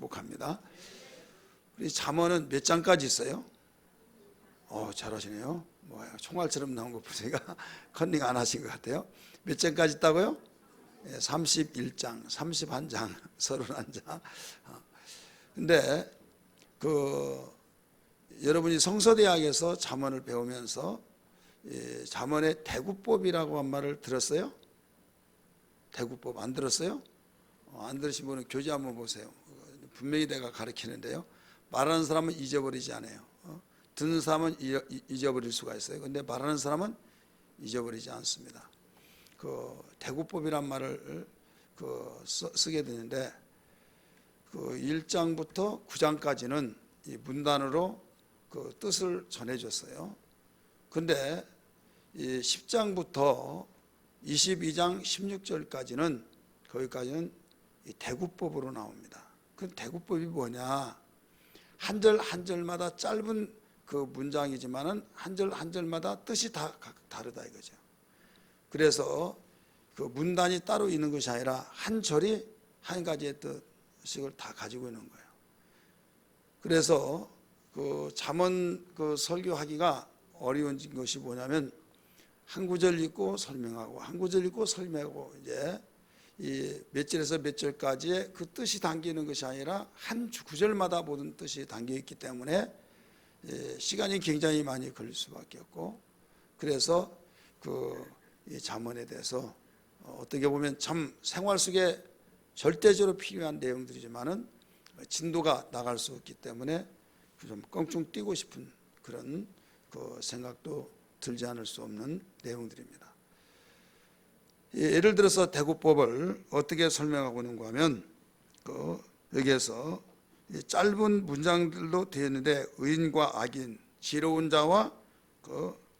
축복합니다. 우리 잠언은 몇 장까지 있어요? 잘하시네요. 총알처럼 나온 거 보니까 컨닝 안 하신 것 같아요. 몇 장까지 있다고요? 31장, 31장, 31장. 근데 여러분이 성서대학에서 잠언을 배우면서 잠언의 대구법이라고 한 말을 들었어요? 대구법 안 들었어요? 안 들으신 분은 교재 한번 보세요. 분명히 내가 가르치는데요. 말하는 사람은 잊어버리지 않아요. 듣는 사람은 잊어버릴 수가 있어요. 근데 말하는 사람은 잊어버리지 않습니다. 대구법이란 말을 쓰게 되는데 1장부터 9장까지는 이 문단으로 뜻을 전해줬어요. 근데 이 10장부터 22장 16절까지는 거기까지는 이 대구법으로 나옵니다. 그 대구법이 뭐냐? 한 절 한 절마다 짧은 문장이지만은 한 절 한 절마다 뜻이 다 다르다 이거죠. 그래서 문단이 따로 있는 것이 아니라 한 절이 한 가지의 뜻을 다 가지고 있는 거예요. 그래서 잠언 설교하기가 어려운 것이 뭐냐면 한 구절 읽고 설명하고 한 구절 읽고 설명하고 이제 이 몇 절에서 몇 절까지의 그 뜻이 담기는 것이 아니라 한 구절마다 모든 뜻이 담겨 있기 때문에 시간이 굉장히 많이 걸릴 수밖에 없고, 그래서 이 잠언에 대해서 어떻게 보면 참 생활 속에 절대적으로 필요한 내용들이지만은 진도가 나갈 수 없기 때문에 좀 껑충 뛰고 싶은 그런 생각도 들지 않을 수 없는 내용들입니다. 예를 들어서 대구법을 어떻게 설명하고 있는가 하면 여기에서 짧은 문장들로 되어 있는데 의인과 악인, 지혜로운 자와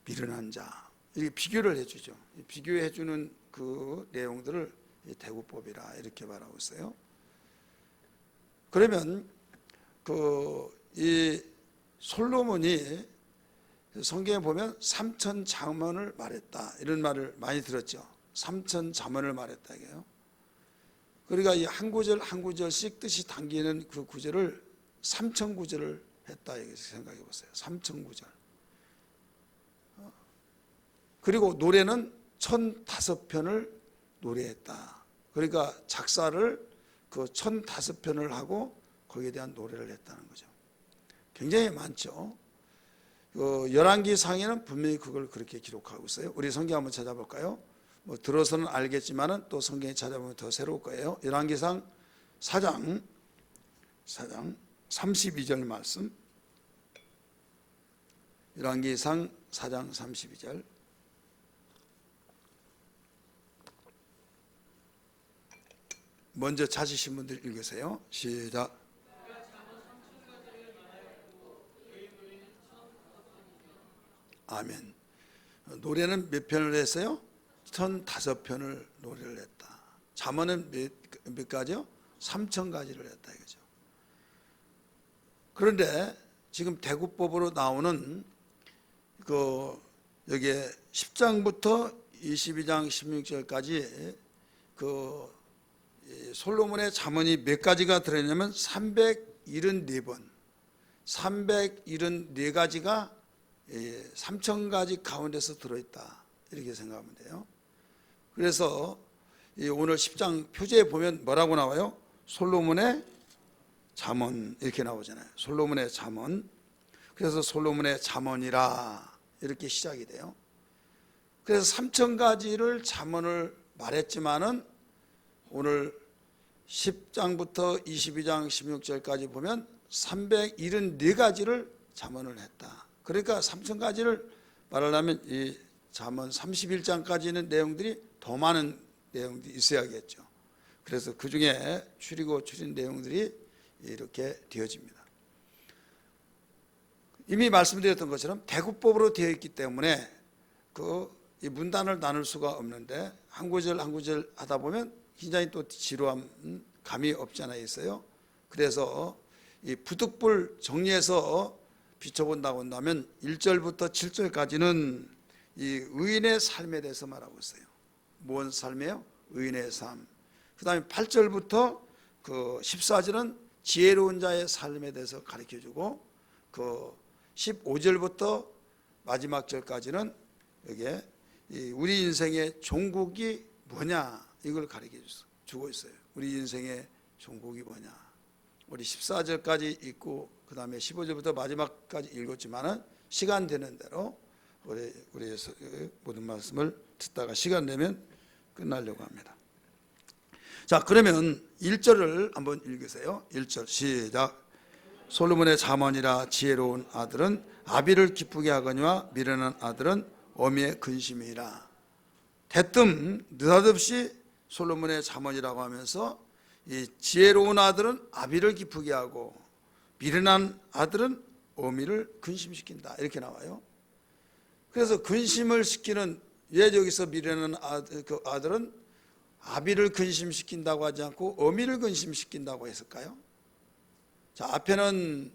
미련한 자, 이렇게 비교를 해주죠. 비교해주는 그 내용들을 대구법이라 이렇게 말하고 있어요. 그러면 이 솔로몬이 성경에 보면 3천 잠언을 말했다 이런 말을 많이 들었죠. 3천 잠언을 말했다 이게요. 그러니까 이 한 구절 한 구절씩 뜻이 담기는 그 구절을 3천 구절을 했다 이렇게 생각해 보세요. 3천 구절. 그리고 노래는 1005편을 노래했다. 그러니까 작사를 1005편을 하고 거기에 대한 노래를 했다는 거죠. 굉장히 많죠. 열왕기상에는 분명히 그걸 그렇게 기록하고 있어요. 우리 성경 한번 찾아볼까요? 들어서는 알겠지만은 또 성경에 찾아보면 더 새로울 거예요. 열왕기상 4장 32절 말씀. 열왕기상 4장 32절. 먼저 찾으신 분들 읽으세요. 시작. 아멘. 노래는 몇 편을 했어요? 1005편을 노래를 했다. 잠언은 몇 가지요? 3000가지를 했다 이거죠. 그런데 지금 대구법으로 나오는 여기에 10장부터 22장 16절까지 솔로몬의 잠언이 몇 가지가 들어있냐면 374번, 374가지가 3000가지 가운데서 들어있다 이렇게 생각하면 돼요. 그래서 오늘 10장 표제에 보면 뭐라고 나와요? 솔로몬의 잠언 이렇게 나오잖아요. 솔로몬의 잠언. 그래서 솔로몬의 잠언이라 이렇게 시작이 돼요. 그래서 3000가지를 잠언을 말했지만은 오늘 10장부터 22장 16절까지 보면 374가지를 잠언을 했다. 그러니까 3000가지를 말하려면 이 잠언 31장까지는 내용들이 더 많은 내용들이 있어야겠죠. 그래서 그 중에 추리고 추린 내용들이 이렇게 되어집니다. 이미 말씀드렸던 것처럼 대구법으로 되어 있기 때문에 이 문단을 나눌 수가 없는데 한 구절 한 구절 하다 보면 굉장히 또 지루함 감이 없지 않아 있어요. 그래서 이 부득불 정리해서 비춰본다고 한다면 1절부터 7절까지는 이 의인의 삶에 대해서 말하고 있어요. 뭔 삶이에요? 의인의 삶. 그 다음에 8절부터 14절은 지혜로운 자의 삶에 대해서 가르쳐주고 그 15절부터 마지막 절까지는 여기에 우리 인생의 종국이 뭐냐 이걸 가르쳐주고 있어요. 우리 인생의 종국이 뭐냐. 우리 14절까지 읽고 그 다음에 15절부터 마지막까지 읽었지만은 시간 되는 대로 우리 모든 말씀을 듣다가 시간 되면 끝나려고 합니다. 자, 그러면 1절을 한번 읽으세요. 1절 시작. 솔로몬의 자문이라 지혜로운 아들은 아비를 기쁘게 하거니와 미련한 아들은 어미의 근심이라. 대뜸 느닷없이 솔로몬의 자문이라고 하면서 이 지혜로운 아들은 아비를 기쁘게 하고 미련한 아들은 어미를 근심시킨다 이렇게 나와요. 그래서 근심을 시키는, 왜 여기서 미련한 아들은 아비를 근심시킨다고 하지 않고 어미를 근심시킨다고 했을까요? 자, 앞에는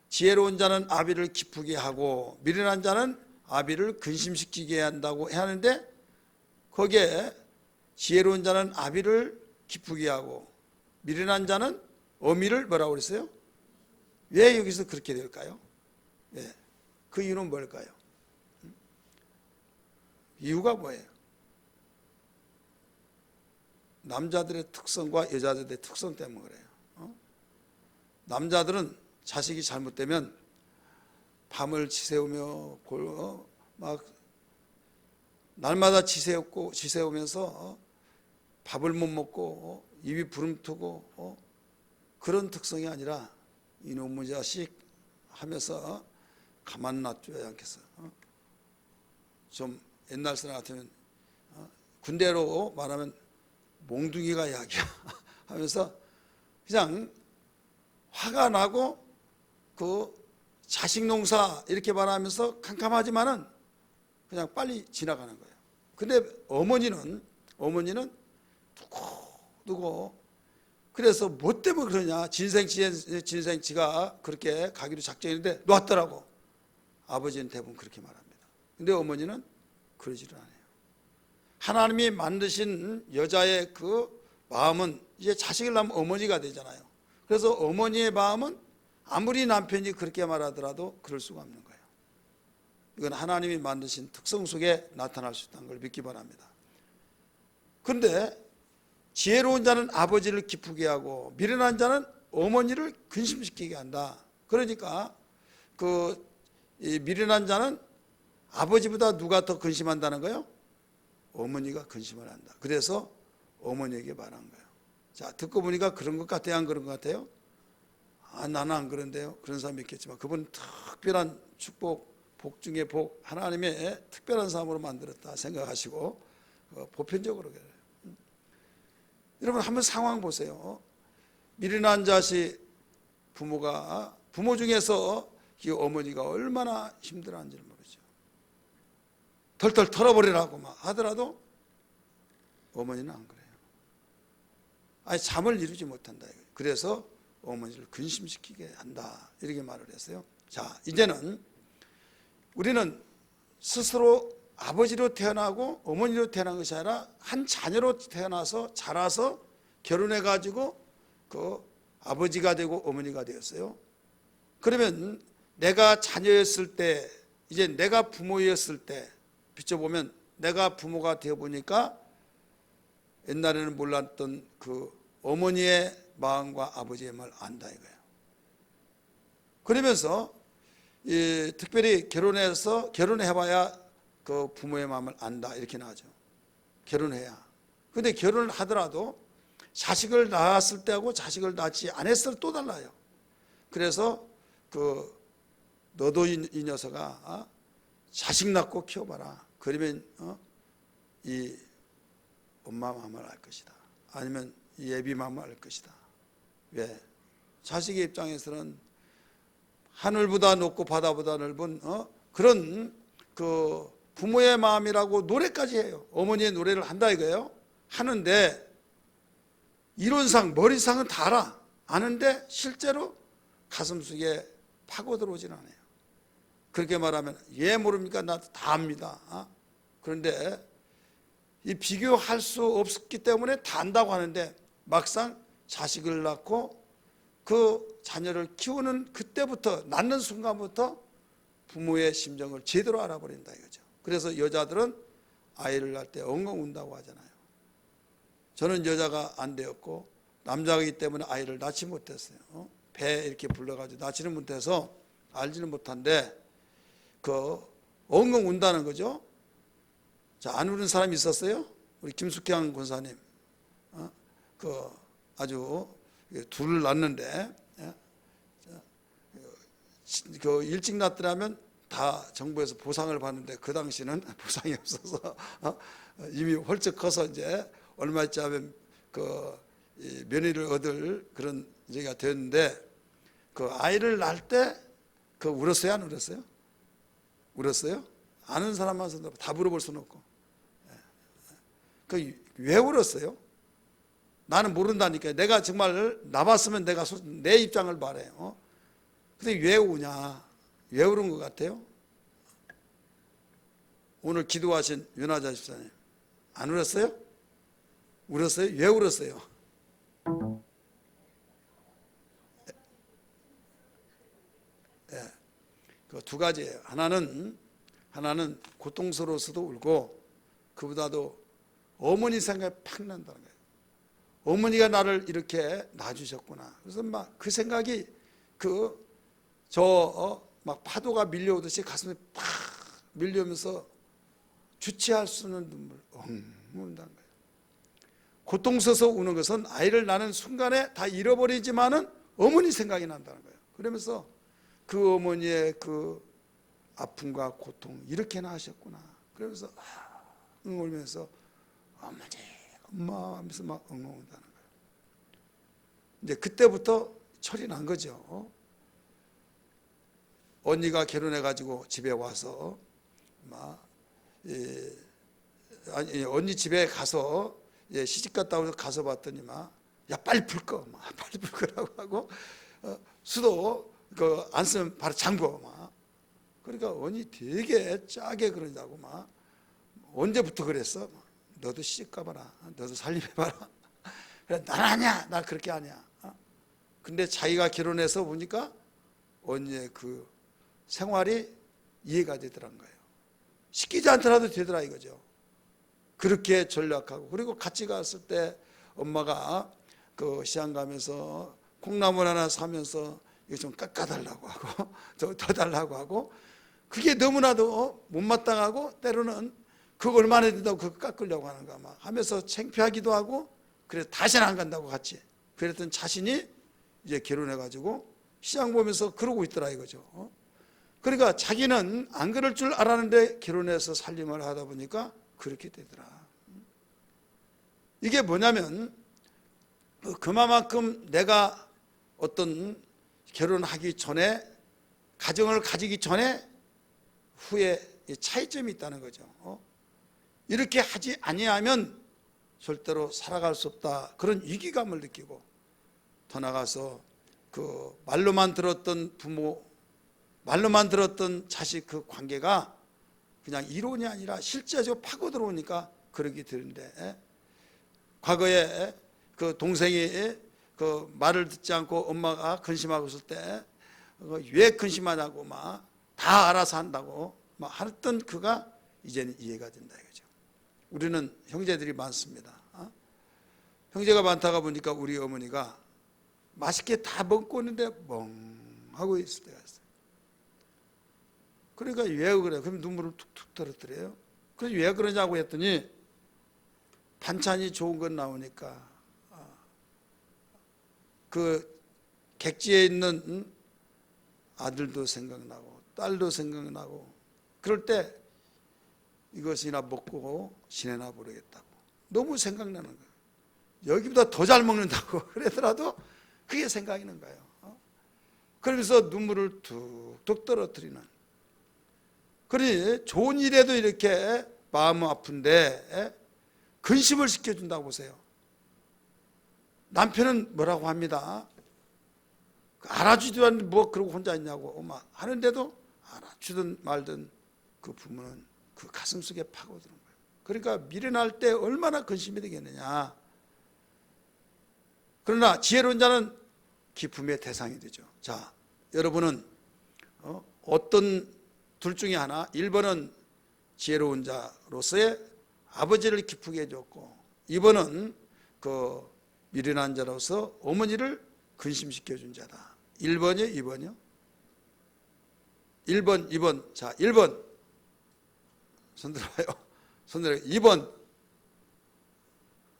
지혜로운 자는 아비를 기쁘게 하고 미련한 자는 아비를 근심시키게 한다고 하는데, 거기에 지혜로운 자는 아비를 기쁘게 하고 미련한 자는 어미를 뭐라고 그랬어요? 왜 여기서 그렇게 될까요? 예. 그 이유는 뭘까요? 이유가 뭐예요? 남자들의 특성과 여자들의 특성 때문에 그래요. 남자들은 자식이 잘못되면 밤을 지새우며 막 날마다 지새우면서 밥을 못 먹고 입이 부름트고 그런 특성이 아니라 이놈의 자식 하면서 가만 놔줘야 않겠어. 좀 옛날 사람 같으면 군대로 말하면 몽둥이가 약이야 하면서 그냥 화가 나고 그 자식 농사 이렇게 말하면서 캄캄하지만은 그냥 빨리 지나가는 거예요. 근데 어머니는 두고 그래서 뭐 때문에 그러냐, 진생지가 그렇게 가기로 작정했는데 놨더라고. 아버지는 대부분 그렇게 말합니다. 근데 어머니는 그러지를 않아요. 하나님이 만드신 여자의 그 마음은 이제 자식을 낳으면 어머니가 되잖아요. 그래서 어머니의 마음은 아무리 남편이 그렇게 말하더라도 그럴 수가 없는 거예요. 이건 하나님이 만드신 특성 속에 나타날 수 있다는 걸 믿기 바랍니다. 그런데 지혜로운 자는 아버지를 기쁘게 하고 미련한 자는 어머니를 근심시키게 한다. 그러니까 이 미련한 자는 아버지보다 누가 더 근심한다는 거예요? 어머니가 근심을 한다. 그래서 어머니에게 말한 거예요. 자, 듣고 보니까 그런 것 같아요? 안 그런 것 같아요? 나는 안 그런데요. 그런 사람이 있겠지만 그분은 특별한 축복, 복 중에 복, 하나님의 특별한 사람으로 만들었다 생각하시고 보편적으로 그래요. 여러분 한번 상황 보세요. 미련한 자식 부모 중에서 이 어머니가 얼마나 힘들어하는지를 모르죠. 털털 털어버리라고 막 하더라도 어머니는 안 그래요. 아니 잠을 이루지 못한다. 그래서 어머니를 근심시키게 한다. 이렇게 말을 했어요. 자, 이제는 우리는 스스로 아버지로 태어나고 어머니로 태어난 것이 아니라 한 자녀로 태어나서 자라서 결혼해가지고 그 아버지가 되고 어머니가 되었어요. 그러면 내가 자녀였을 때, 이제 내가 부모였을 때 비춰보면 내가 부모가 되어보니까 옛날에는 몰랐던 그 어머니의 마음과 아버지의 마음을 안다 이거예요. 그러면서 특별히 결혼해봐야 그 부모의 마음을 안다 이렇게 나오죠. 결혼해야. 근데 결혼을 하더라도 자식을 낳았을 때하고 자식을 낳지 않았을 때 또 달라요. 그래서 너도 이 녀석아 자식 낳고 키워봐라. 그러면 이 엄마 마음을 알 것이다. 아니면 이 애비 마음을 알 것이다. 왜? 자식의 입장에서는 하늘보다 높고 바다보다 넓은 그런 그 부모의 마음이라고 노래까지 해요. 어머니의 노래를 한다 이거예요. 하는데 이론상 머리상은 다 알아. 아는데 실제로 가슴속에 파고 들어오진 않아요. 그렇게 말하면 예 모릅니까? 나도 다 압니다. 그런데 이 비교할 수 없기 때문에 다 안다고 하는데 막상 자식을 낳고 그 자녀를 키우는 그때부터, 낳는 순간부터 부모의 심정을 제대로 알아버린다 이거죠. 그래서 여자들은 아이를 낳을 때 엉엉 운다고 하잖아요. 저는 여자가 안 되었고 남자이기 때문에 아이를 낳지 못했어요. 배 이렇게 불러가지고 낳지는 못해서 알지는 못한데 그 엉엉 운다는 거죠. 자, 안 우는 사람이 있었어요? 우리 김숙향 권사님, 그 아주 둘을 낳는데, 그 일찍 낳더라면 다 정부에서 보상을 받는데 그 당시는 보상이 없어서 이미 홀쩍 커서 이제 얼마 있지 하면 그 면회를 얻을 그런 얘기가 됐는데, 그 아이를 낳을 때 그 울었어요, 안 울었어요? 울었어요? 아는 사람만 다 물어볼 수는 없고. 그 왜 울었어요? 나는 모른다니까요. 내가 정말 나봤으면 내가 내 입장을 말해요. 근데 왜 우냐? 왜 울은 것 같아요? 오늘 기도하신 윤하자 집사님, 안 울었어요? 울었어요? 왜 울었어요? 그 두 가지예요. 하나는 고통스러워서도 울고, 그보다도 어머니 생각이 팍 난다는 거예요. 어머니가 나를 이렇게 낳아주셨구나. 그래서 막 그 생각이 막 파도가 밀려오듯이 가슴에 팍 밀려오면서 주체할 수 없는 눈물 운다는 거예요. 고통스러워서 우는 것은 아이를 낳는 순간에 다 잃어버리지만은 어머니 생각이 난다는 거예요. 그러면서 그 어머니의 그 아픔과 고통 이렇게나 하셨구나. 그러면서 울면서 어머니, 엄마 하면서 막 엉엉 운다는 거예요. 이제 그때부터 철이 난 거죠. 언니가 결혼해가지고 집에 와서 언니 집에 가서 시집 갔다 오서 가서 봤더니 야 빨리 불 꺼, 빨리 불 꺼라고 하고 수도 안 쓰면 바로 잠궈 그러니까 언니 되게 짜게 그러냐고 언제부터 그랬어? 너도 시집 가봐라, 너도 살림해봐라. 그래, 난 아니야, 나 그렇게 아니야. 근데 자기가 결혼해서 보니까 언니의 그 생활이 이해가 되더란 거예요. 시키지 않더라도 되더라 이거죠. 그렇게 전략하고, 그리고 같이 갔을 때 엄마가 그 시장 가면서 콩나물 하나 사면서 이거 좀 깎아달라고 하고 더 달라고 하고, 그게 너무나도 못마땅하고 때로는 그거 얼마나 된다고 그거 깎으려고 하는가 하면서 창피하기도 하고, 그래서 다시는 안 간다고 같이 그랬던 자신이 이제 결혼해가지고 시장 보면서 그러고 있더라 이거죠. 그러니까 자기는 안 그럴 줄 알았는데 결혼해서 살림을 하다 보니까 그렇게 되더라. 이게 뭐냐면 그만큼 내가 어떤 결혼하기 전에, 가정을 가지기 전에 후에 차이점이 있다는 거죠. 이렇게 하지 아니하면 절대로 살아갈 수 없다, 그런 위기감을 느끼고, 더 나가서 그 말로만 들었던 부모, 말로만 들었던 자식 그 관계가 그냥 이론이 아니라 실제적으로 파고 들어오니까 그러게 되는데, 과거에 그 동생이 그 말을 듣지 않고 엄마가 근심하고 있을 때 왜 근심하냐고 다 알아서 한다고 하던 그가 이제는 이해가 된다 이거죠. 우리는 형제들이 많습니다. 형제가 많다가 보니까 우리 어머니가 맛있게 다 먹고 있는데 멍 하고 있을 때가 있어요. 그러니까 왜 그래? 그럼 눈물을 툭툭 떨어뜨려요. 그래서 왜 그러냐고 했더니 반찬이 좋은 건 나오니까 그 객지에 있는 아들도 생각나고 딸도 생각나고, 그럴 때 이것이나 먹고 지내나 모르겠다고 너무 생각나는 거예요. 여기보다 더 잘 먹는다고 그러더라도 그게 생각이 나는 거예요. 그러면서 눈물을 툭툭 떨어뜨리는. 그러니 좋은 일에도 이렇게 마음 아픈데 근심을 시켜준다고 보세요. 남편은 뭐라고 합니다. 알아주지도 않는데 뭐 그러고 혼자 있냐고 하는데도 알아주든 말든 그 부모는 그 가슴 속에 파고드는 거예요. 그러니까 미련할 때 얼마나 근심이 되겠느냐. 그러나 지혜로운 자는 기품의 대상이 되죠. 자, 여러분은 어떤 둘 중에 하나, 1번은 지혜로운 자로서의 아버지를 기쁘게 해줬고, 2번은 그 미련한 자로서 어머니를 근심시켜준 자다. 1번이요, 2번이요? 1번, 2번. 자, 1번. 손 들어봐요. 손 들어봐요. 2번.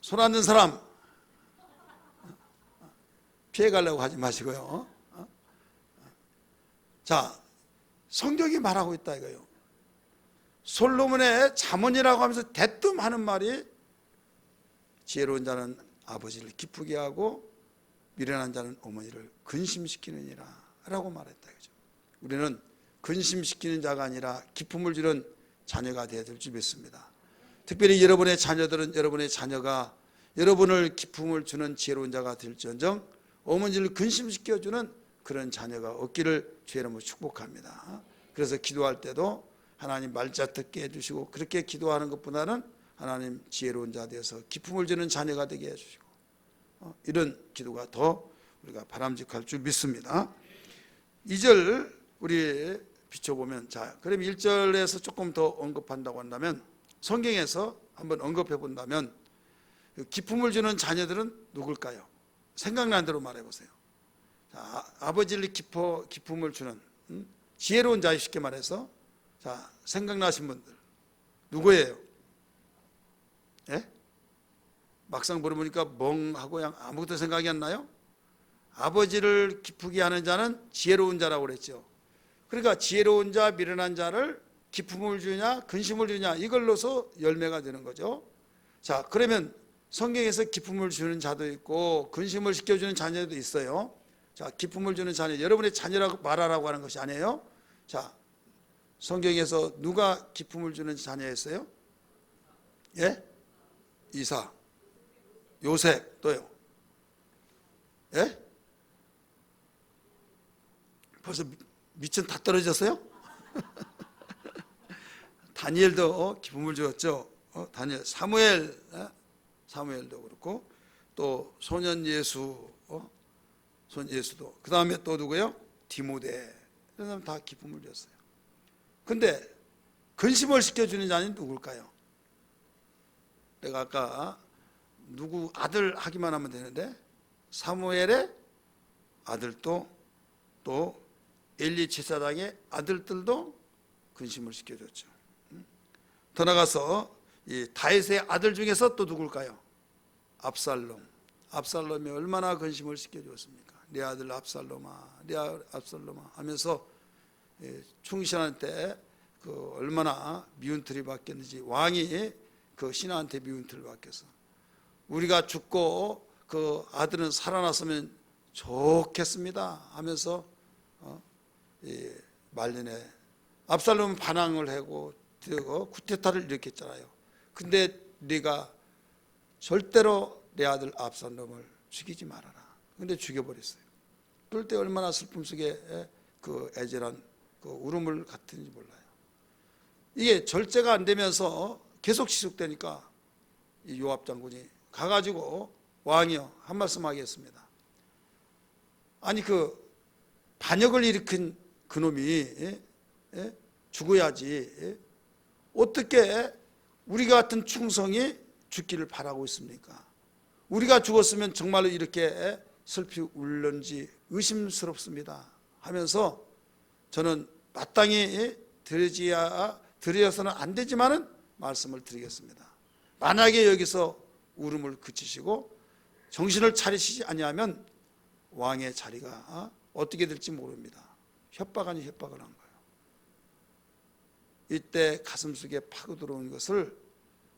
손 안 든 사람. 피해가려고 하지 마시고요. 자, 성경이 말하고 있다 이거예요. 솔로몬의 잠언이라고 하면서 대뜸 하는 말이 지혜로운 자는 아버지를 기쁘게 하고 미련한 자는 어머니를 근심시키느니라 라고 말했다 이거죠. 우리는 근심시키는 자가 아니라 기쁨을 주는 자녀가 되어야 될 줄 믿습니다. 특별히 여러분의 자녀들은 여러분의 자녀가 여러분을 기쁨을 주는 지혜로운 자가 될지언정 어머니를 근심시켜주는 그런 자녀가 없기를 주의 이름으로 축복합니다. 그래서 기도할 때도 하나님 말자 듣게 해주시고, 그렇게 기도하는 것보다는 하나님 지혜로운 자 되어서 기쁨을 주는 자녀가 되게 해주시고, 이런 기도가 더 우리가 바람직할 줄 믿습니다. 2절 우리 비춰보면, 자, 그럼 1절에서 조금 더 언급한다고 한다면, 성경에서 한번 언급해 본다면 기쁨을 주는 자녀들은 누굴까요? 생각난 대로 말해보세요. 자, 아버지를 기쁨을 주는 지혜로운 자, 쉽게 말해서, 자, 생각나신 분들 누구예요? 예? 막상 물어보니까 멍하고 그냥 아무것도 생각이 안 나요? 아버지를 기쁘게 하는 자는 지혜로운 자라고 그랬죠. 그러니까 지혜로운 자, 미련한 자를 기쁨을 주냐 근심을 주냐, 이걸로서 열매가 되는 거죠. 자, 그러면 성경에서 기쁨을 주는 자도 있고 근심을 시켜주는 자녀도 있어요. 자, 기쁨을 주는 자녀, 여러분의 자녀라고 말하라고 하는 것이 아니에요. 자, 성경에서 누가 기쁨을 주는 자녀였어요? 예? 이삭, 요셉, 또요? 예? 벌써 밑은 다 떨어졌어요? 다니엘도 기쁨을 주었죠. 다니엘, 사무엘도 그렇고, 또 소년 예수, 손 예수도, 그 다음에 또 누구요? 디모데, 이런 사람 다 기쁨을 줬어요. 근데 근심을 시켜주는 자는 누굴까요? 내가 아까 누구 아들 하기만 하면 되는데, 사무엘의 아들도 또 엘리 제사장의 아들들도 근심을 시켜줬죠. 더 나가서 이 다윗의 아들 중에서 또 누굴까요? 압살롬. 압살롬이 얼마나 근심을 시켜줬습니까? 내 아들 압살롬아, 내 아들 압살롬아 하면서 충신한테 그 얼마나 미운털이 바뀌었는지, 왕이 그 신하한테 미운털을 바뀌어서 우리가 죽고 그 아들은 살아났으면 좋겠습니다 하면서 말년에 압살롬은 반항을 하고 쿠데타를 일으켰잖아요. 근데 네가 절대로 내 아들 압살롬을 죽이지 말아라. 근데 죽여버렸어요. 그럴 때 얼마나 슬픔 속에 그 애절한 그 울음을 같은지 몰라요. 이게 절제가 안 되면서 계속 지속되니까 이 요압 장군이 가가지고 왕이여 한 말씀 하겠습니다. 아니 그 반역을 일으킨 그놈이 죽어야지 어떻게 우리 같은 충성이 죽기를 바라고 있습니까? 우리가 죽었으면 정말로 이렇게 슬피 울는지 의심스럽습니다 하면서, 저는 마땅히 드려서는 안 되지만은 말씀을 드리겠습니다. 만약에 여기서 울음을 그치시고 정신을 차리시지 아니하면 왕의 자리가 어떻게 될지 모릅니다. 협박 아닌 협박을 한 거예요. 이때 가슴속에 파고 들어온 것을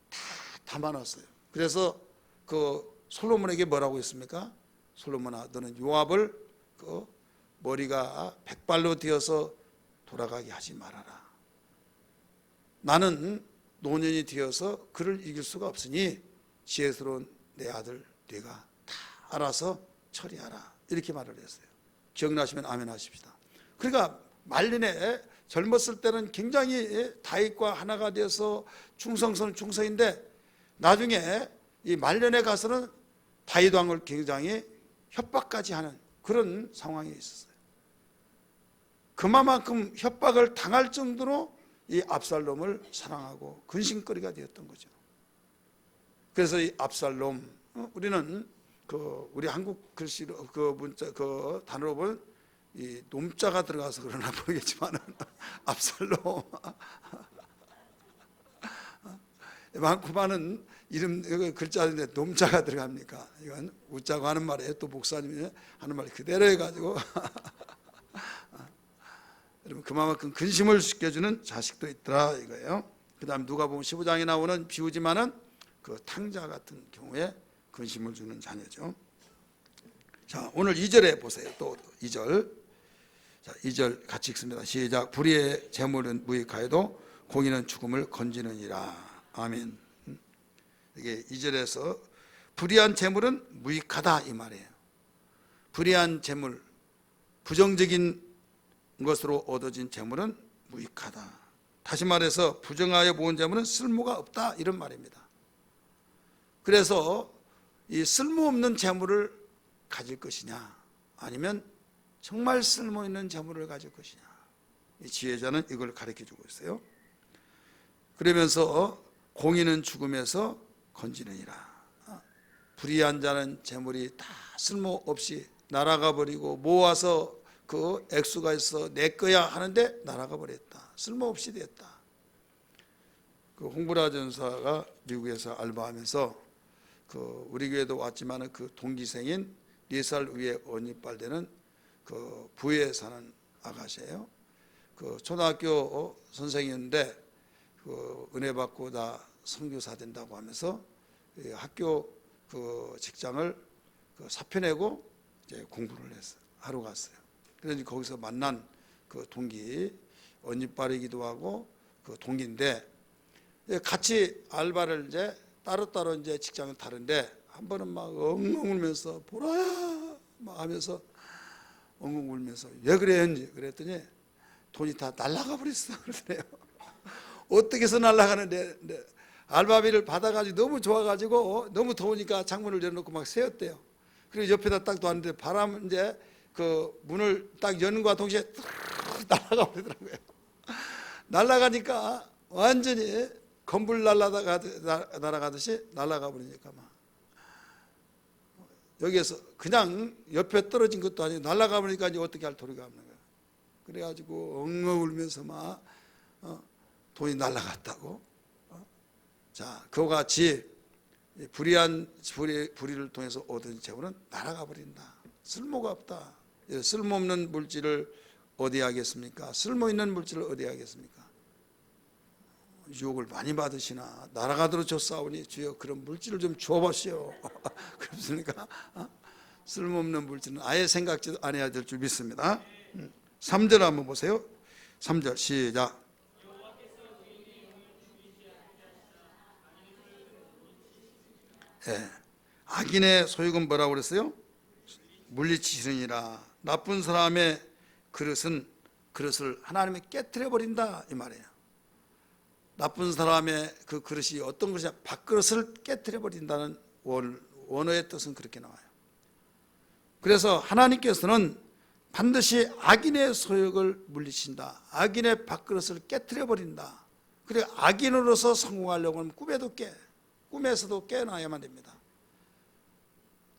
다 담아놨어요. 그래서 그 솔로몬에게 뭐라고 했습니까? 솔로몬아, 너는 요압을 그 머리가 백발로 되어서 돌아가게 하지 말아라. 나는 노년이 되어서 그를 이길 수가 없으니 지혜스러운 내 아들 네가 다 알아서 처리하라. 이렇게 말을 했어요. 기억나시면 아멘 하십시다. 그러니까 말년에 젊었을 때는 굉장히 다윗과 하나가 되어서 충성스러운 충성인데, 나중에 이 말년에 가서는 다윗 왕을 굉장히 협박까지 하는 그런 상황에 있었어요. 그만큼 협박을 당할 정도로 이 압살롬을 사랑하고 근심거리가 되었던 거죠. 그래서 이 압살롬, 우리는 우리 한국 글씨로 문자 단어로 보면 이 놈자가 들어가서 그러나 모르겠지만 압살롬 많은 이름 글자인데 놈자가 들어갑니까? 이건 웃자고 하는 말이에요. 또 목사님이 하는 말 그대로 해가지고 여러분 그만큼 근심을 시켜주는 자식도 있더라 이거예요. 그 다음 누가복음 15장에 나오는 비우지만은 그 탕자 같은 경우에 근심을 주는 자녀죠. 자, 오늘 2절에 보세요. 또 2절. 자, 2절 같이 읽습니다. 시작. 불의의 재물은 무익하여도 공의는 죽음을 건지느니라. 아멘. 이게 2절에서 불의한 재물은 무익하다 이 말이에요. 불의한 재물, 부정적인 것으로 얻어진 재물은 무익하다. 다시 말해서 부정하여 모은 재물은 쓸모가 없다 이런 말입니다. 그래서 이 쓸모없는 재물을 가질 것이냐 아니면 정말 쓸모있는 재물을 가질 것이냐, 이 지혜자는 이걸 가르쳐주고 있어요. 그러면서 공의는 죽음에서 건지느니라. 불의한 자는 재물이 다 쓸모없이 날아가 버리고 모아서 그 액수가 있어 내 거야 하는데 날아가 버렸다. 쓸모없이 됐다. 그 홍브라 전사가 미국에서 알바하면서 우리 교회도 왔지만 그 동기생인 4살 위에 언니빨 되는 그 부에 사는 아가씨예요. 그 초등학교 선생이었는데 은혜 받고 나 선교사 된다고 하면서 학교 그 직장을 사표 내고 이제 공부를 했어요. 하러 갔어요. 그래서 거기서 만난 그 동기, 언니빨이기도 하고 그 동기인데 같이 알바를 이제 따로따로 이제 직장을 다른데 한 번은 막 엉엉 울면서 보라야 막 하면서 엉엉 울면서 왜 그랬는지 그랬더니 돈이 다 날아가 버렸어 그러더래요. 어떻게 해서 날아가는데 알바비를 받아가지고 너무 좋아가지고 너무 더우니까 창문을 열어놓고 막 세웠대요. 그리고 옆에다 딱 뒀는데 바람 이제 그 문을 딱 여는 것과 동시에 날아가 버리더라고요. 날아가니까 완전히 건불 날아가듯이 날아가 버리니까 막 여기에서 그냥 옆에 떨어진 것도 아니고 날아가 버리니까 이제 어떻게 할 도리가 없는 거예요. 그래가지고 엉엉 울면서 막 돈이 날아갔다고. 자, 그와 같이 불의를 통해서 얻은 재물은 날아가 버린다. 쓸모가 없다. 쓸모없는 물질을 어디에 하겠습니까? 쓸모있는 물질을 어디에 하겠습니까? 유혹을 많이 받으시나 날아가도록 줬사오니 주여 그런 물질을 좀 주어보시오. 그렇습니까? 쓸모없는 물질은 아예 생각지도 안 해야 될 줄 믿습니다. 3절 한번 보세요. 3절 시작. 예, 악인의 소유는 뭐라고 그랬어요? 물리치시느니라. 나쁜 사람의 그릇을 하나님이 깨트려 버린다 이 말이에요. 나쁜 사람의 그 그릇이 어떤 것이냐, 밥그릇을 깨트려 버린다는 원어의 뜻은 그렇게 나와요. 그래서 하나님께서는 반드시 악인의 소욕을 물리친다. 악인의 밥그릇을 깨트려 버린다. 그리고 악인으로서 성공하려고 하면 꿈에서도 깨어나야만 됩니다.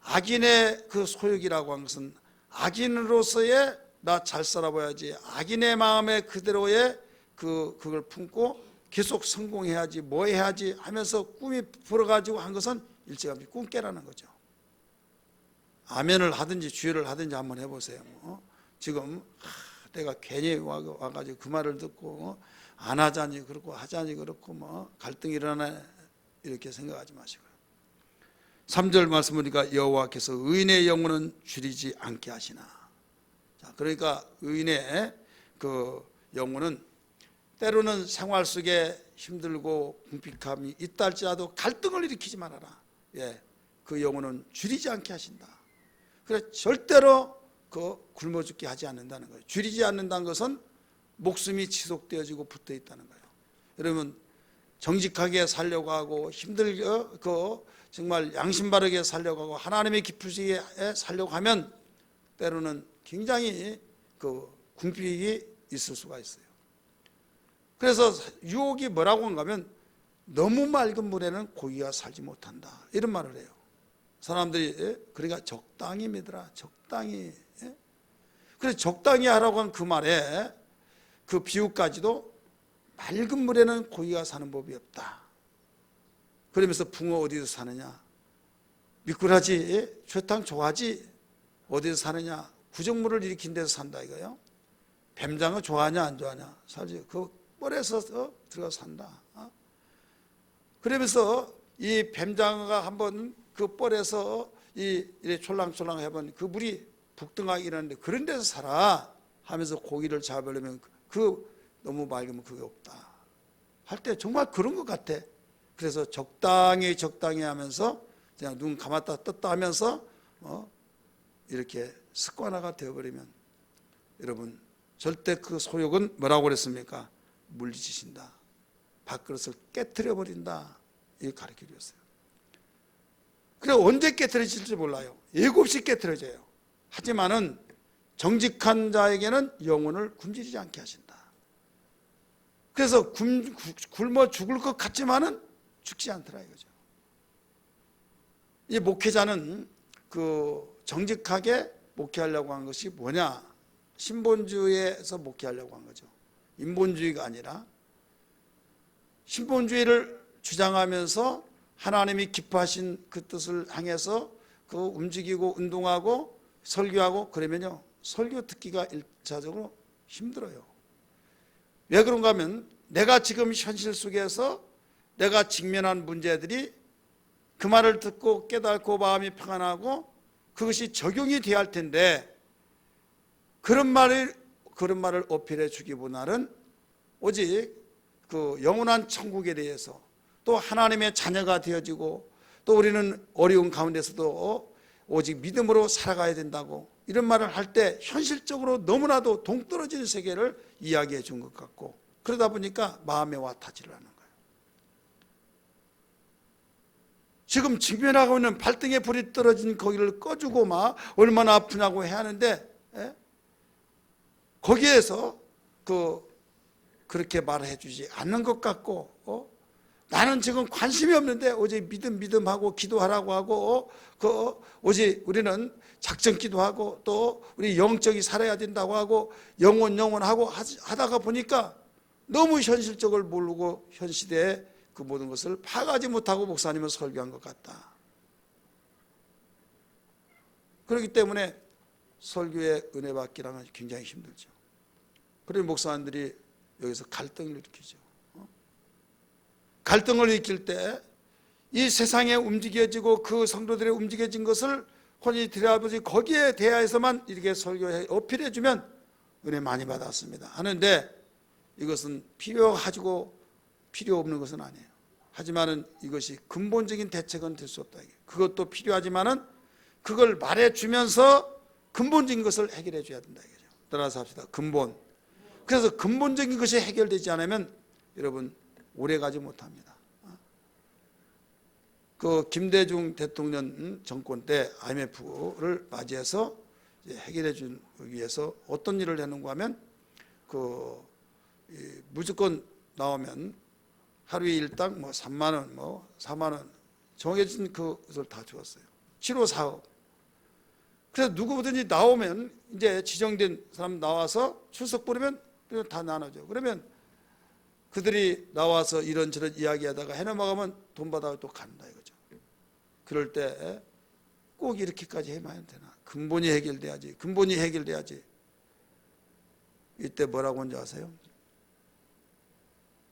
악인의 그 소욕이라고 하는 것은 악인으로서의 나 잘 살아봐야지, 악인의 마음에 그대로의 그걸 품고 계속 성공해야지, 뭐 해야지 하면서 꿈이 불어가지고 한 것은 일찌감치 꿈 깨라는 거죠. 아멘을 하든지 주여를 하든지 한번 해보세요. 지금 내가 괜히 와가지고 그 말을 듣고 안 하자니 그렇고 하자니 그렇고 갈등이 일어나네 이렇게 생각하지 마시고요. 3절 말씀 보니까 여호와께서 의인의 영혼은 줄이지 않게 하시나. 자, 그러니까 의인의 그 영혼은 때로는 생활 속에 힘들고 궁핍함이 있다 할지라도 갈등을 일으키지 말아라. 예, 그 영혼은 줄이지 않게 하신다. 그래서 절대로 굶어 죽게 하지 않는다는 거예요. 줄이지 않는다는 것은 목숨이 지속되어지고 붙어 있다는 거예요. 여러분 정직하게 살려고 하고 힘들게 정말 양심 바르게 살려고 하고 하나님의 기쁘시게 살려고 하면 때로는 굉장히 그 궁핍이 있을 수가 있어요. 그래서 유혹이 뭐라고 한가 하면 너무 맑은 물에는 고기가 살지 못한다, 이런 말을 해요. 사람들이 그러니까 적당히 믿으라, 적당히. 그래서 적당히 하라고 한 그 말에 그 비유까지도 맑은 물에는 고기가 사는 법이 없다. 그러면서 붕어 어디서 사느냐, 미꾸라지 쇠탕 좋아하지, 어디서 사느냐, 구정물을 일으킨 데서 산다 이거요. 뱀장어 좋아하냐 안 좋아하냐, 살지. 그 뻘에서 들어가 산다. 그러면서 이 뱀장어가 한번 그 뻘에서 이래 촐랑촐랑 해본 그 물이 북등하게 일어나는데 그런 데서 살아 하면서 고기를 잡으려면 그 너무 맑으면 그게 없다 할 때 정말 그런 것 같아. 그래서 적당히 하면서 그냥 눈 감았다 떴다 하면서 이렇게 습관화가 되어버리면 여러분 절대 그 소욕은 뭐라고 그랬습니까? 물리치신다, 밥그릇을 깨트려 버린다, 이렇게 가르쳐 주었어요. 그래 언제 깨트려질지 몰라요. 예고 없이 깨트려져요. 하지만은 정직한 자에게는 영혼을 굶주리지 않게 하신다. 그래서 굶어 죽을 것 같지만은 죽지 않더라 이거죠. 이 목회자는 그 정직하게 목회하려고 한 것이 뭐냐? 신본주의에서 목회하려고 한 거죠. 인본주의가 아니라 신본주의를 주장하면서 하나님이 기뻐하신 그 뜻을 향해서 그 움직이고 운동하고 설교하고 그러면요, 설교 듣기가 일차적으로 힘들어요. 왜 그런가 하면 내가 지금 현실 속에서 내가 직면한 문제들이 그 말을 듣고 깨닫고 마음이 평안하고 그것이 적용이 돼야 할 텐데 그런 말을 어필해 주기보다는 오직 그 영원한 천국에 대해서 또 하나님의 자녀가 되어지고 또 우리는 어려운 가운데서도 오직 믿음으로 살아가야 된다고 이런 말을 할 때 현실적으로 너무나도 동떨어지는 세계를 이야기해 준 것 같고 그러다 보니까 마음에 와타지를 하는 거예요. 지금 직면하고 있는 발등에 불이 떨어진 거기를 꺼주고 막 얼마나 아프냐고 해야 하는데 거기에서 그렇게 말해 주지 않는 것 같고 나는 지금 관심이 없는데 오직 믿음하고 기도하라고 하고 오직 우리는 작전 기도하고 또 우리 영적이 살아야 된다고 하고 영원하고 하다가 보니까 너무 현실적을 모르고 현 시대에 그 모든 것을 파악하지 못하고 목사님은 설교한 것 같다. 그렇기 때문에 설교의 은혜 받기랑은 굉장히 힘들죠. 그래서 목사님들이 여기서 갈등을 일으키죠. 갈등을 일으킬 때 이 세상에 움직여지고 그 성도들의 움직여진 것을 혼이 들여다보지 거기에 대하여서만 이렇게 설교해 어필해 주면 은혜 많이 받았습니다 하는데 이것은 필요하고 필요 없는 것은 아니에요. 하지만은 이것이 근본적인 대책은 될 수 없다. 그것도 필요하지만은 그걸 말해 주면서 근본적인 것을 해결해 줘야 된다 이거죠. 따라서 합시다. 근본. 그래서 근본적인 것이 해결되지 않으면 여러분 오래 가지 못합니다. 그 김대중 대통령 정권 때 IMF를 맞이해서 해결해 주기 위해서 어떤 일을 했는가 하면 무조건 나오면 하루에 일당 3만 원, 4만 원 정해진 그것을 다 주었어요. 7호 사업. 그래서 누구든지 나오면 이제 지정된 사람 나와서 출석 부르면 다 나눠줘. 그러면 그들이 나와서 이런저런 이야기하다가 해넘어가면 돈 받아서 또 간다 이거죠. 그럴 때 꼭 이렇게까지 해봐야 되나? 근본이 해결돼야지. 근본이 해결돼야지. 이때 뭐라고 하는지 아세요?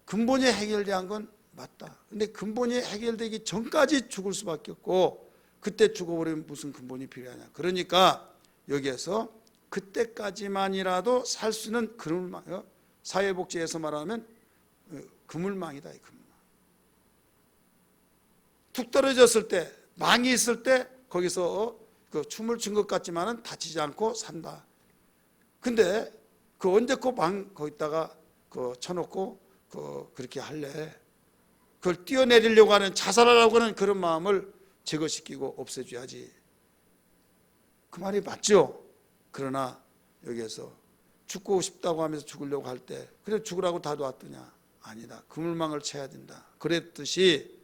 근본이 해결된 건 맞다. 근데 근본이 해결되기 전까지 죽을 수밖에 없고 그때 죽어버리면 무슨 근본이 필요하냐. 그러니까 여기에서 그때까지만이라도 살 수 있는 그물망, 사회복지에서 말하면 그물망이다. 그물망. 툭 떨어졌을 때, 망이 있을 때 거기서 그 춤을 춘 것 같지만은 다치지 않고 산다. 근데 언제 망 거기다가 쳐놓고 그렇게 할래? 그걸 뛰어내리려고 하는 자살하려고 하는 그런 마음을 제거시키고 없애줘야지. 그 말이 맞죠? 그러나 여기에서 죽고 싶다고 하면서 죽으려고 할 때 그래 죽으라고 다 놨더냐? 아니다. 그물망을 쳐야 된다. 그랬듯이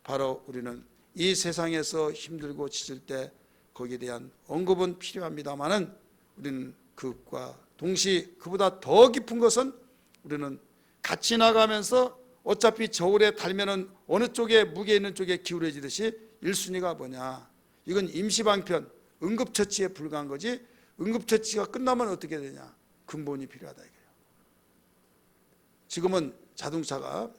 바로 우리는 이 세상에서 힘들고 지칠 때 거기에 대한 언급은 필요합니다마는 우리는 그것과 동시에 그보다 더 깊은 것은 우리는 같이 나가면서 어차피 저울에 달면은 어느 쪽에 무게 있는 쪽에 기울어지듯이 1순위가 뭐냐? 이건 임시방편, 응급처치에 불과한 거지. 응급처치가 끝나면 어떻게 되냐? 근본이 필요하다 이거예요. 지금은 자동차가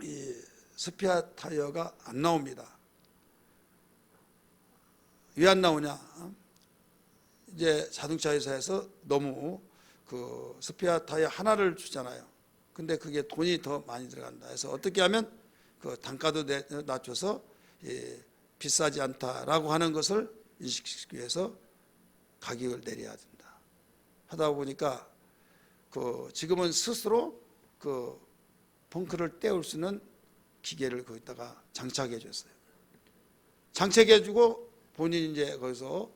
이 스페어 타이어가 안 나옵니다. 왜 안 나오냐? 이제 자동차 회사에서 너무 그 스페어 타이어 하나를 주잖아요. 근데 그게 돈이 더 많이 들어간다 해서 어떻게 하면 그 단가도 낮춰서 비싸지 않다라고 하는 것을 인식시키기 위해서 가격을 내려야 된다. 하다 보니까 그 지금은 스스로 그 펑크를 떼울 수 있는 기계를 거기다가 장착해 줬어요. 장착해 주고 본인이 이제 거기서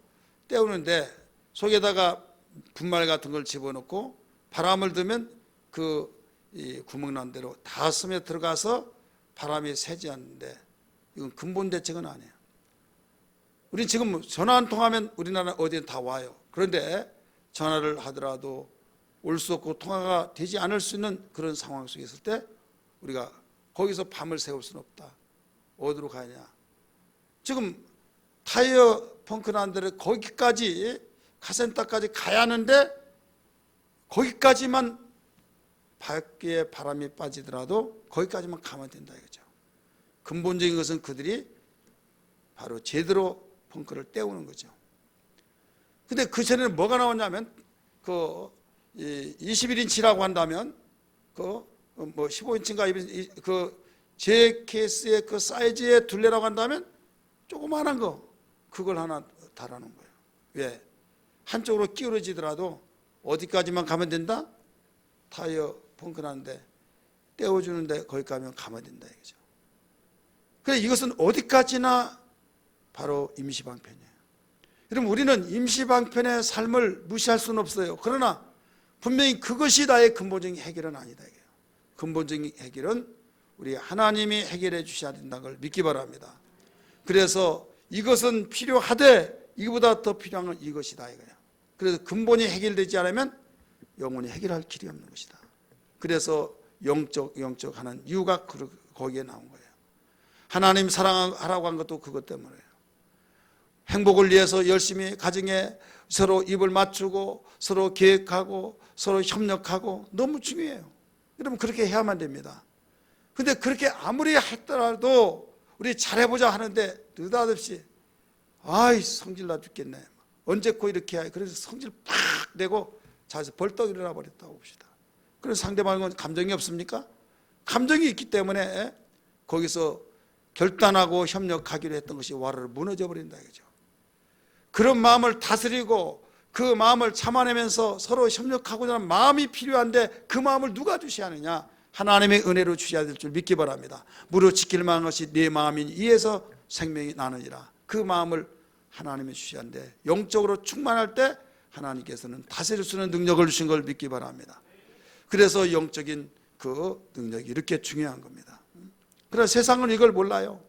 떼우는데 속에다가 분말 같은 걸 집어넣고 바람을 넣으면 이 구멍난 대로 다 스며 들어가서 바람이 새지 않는데 이건 근본 대책은 아니에요. 우리 지금 전화 한 통하면 우리나라 어디에 다 와요. 그런데 전화를 하더라도 올 수 없고 통화가 되지 않을 수 있는 그런 상황 속에 있을 때 우리가 거기서 밤을 새울 수는 없다. 어디로 가냐? 지금 타이어 펑크 난 데를 거기까지 카센터까지 가야 하는데 거기까지만 밖에 바람이 빠지더라도 거기까지만 가면 된다 이거죠. 근본적인 것은 그들이 바로 제대로 펑크를 떼우는 거죠. 근데 그 전에는 뭐가 나오냐면 그 21인치라고 한다면 그 뭐 15인치인가 그 제 케이스의 그 사이즈의 둘레라고 한다면 조그마한 거 그걸 하나 달아놓은 거예요. 왜? 한쪽으로 기울어지더라도 어디까지만 가면 된다? 타이어 펑크 나는데 떼어주는데 거기 가면 가면 된다 이거죠. 그래 이것은 어디까지나 바로 임시방편이에요. 여러분 우리는 임시방편의 삶을 무시할 수는 없어요. 그러나 분명히 그것이 나의 근본적인 해결은 아니다 이거예요. 근본적인 해결은 우리 하나님이 해결해 주셔야 된다는 걸 믿기 바랍니다. 그래서 이것은 필요하되 이거보다 더 필요한 건 이것이다 이거예요. 그래서 근본이 해결되지 않으면 영혼이 해결할 길이 없는 것이다. 그래서 영적 하는 이유가 거기에 나온 거예요. 하나님 사랑하라고 한 것도 그것 때문에요. 행복을 위해서 열심히 가정에 서로 입을 맞추고 서로 계획하고 서로 협력하고 너무 중요해요. 여러분 그렇게 해야만 됩니다. 근데 그렇게 아무리 했더라도 우리 잘해보자 하는데 느닷없이 아이 성질 나 죽겠네. 언제코 이렇게 해. 그래서 성질 팍 내고 자서 벌떡 일어나 버렸다고 봅시다. 그래서 상대방은 감정이 없습니까? 감정이 있기 때문에 거기서 결단하고 협력하기로 했던 것이 와르르 무너져 버린다 이거죠. 그런 마음을 다스리고 그 마음을 참아내면서 서로 협력하고자 하는 마음이 필요한데 그 마음을 누가 주셔야 하느냐? 하나님의 은혜로 주셔야 될 줄 믿기 바랍니다. 무릇 지킬 만한 것이 네 마음이니 이에서 생명이 나느니라. 그 마음을 하나님이 주셔야 하는데 영적으로 충만할 때 하나님께서는 다스릴 수 있는 능력을 주신 걸 믿기 바랍니다. 그래서 영적인 그 능력이 이렇게 중요한 겁니다. 그래서 세상은 이걸 몰라요.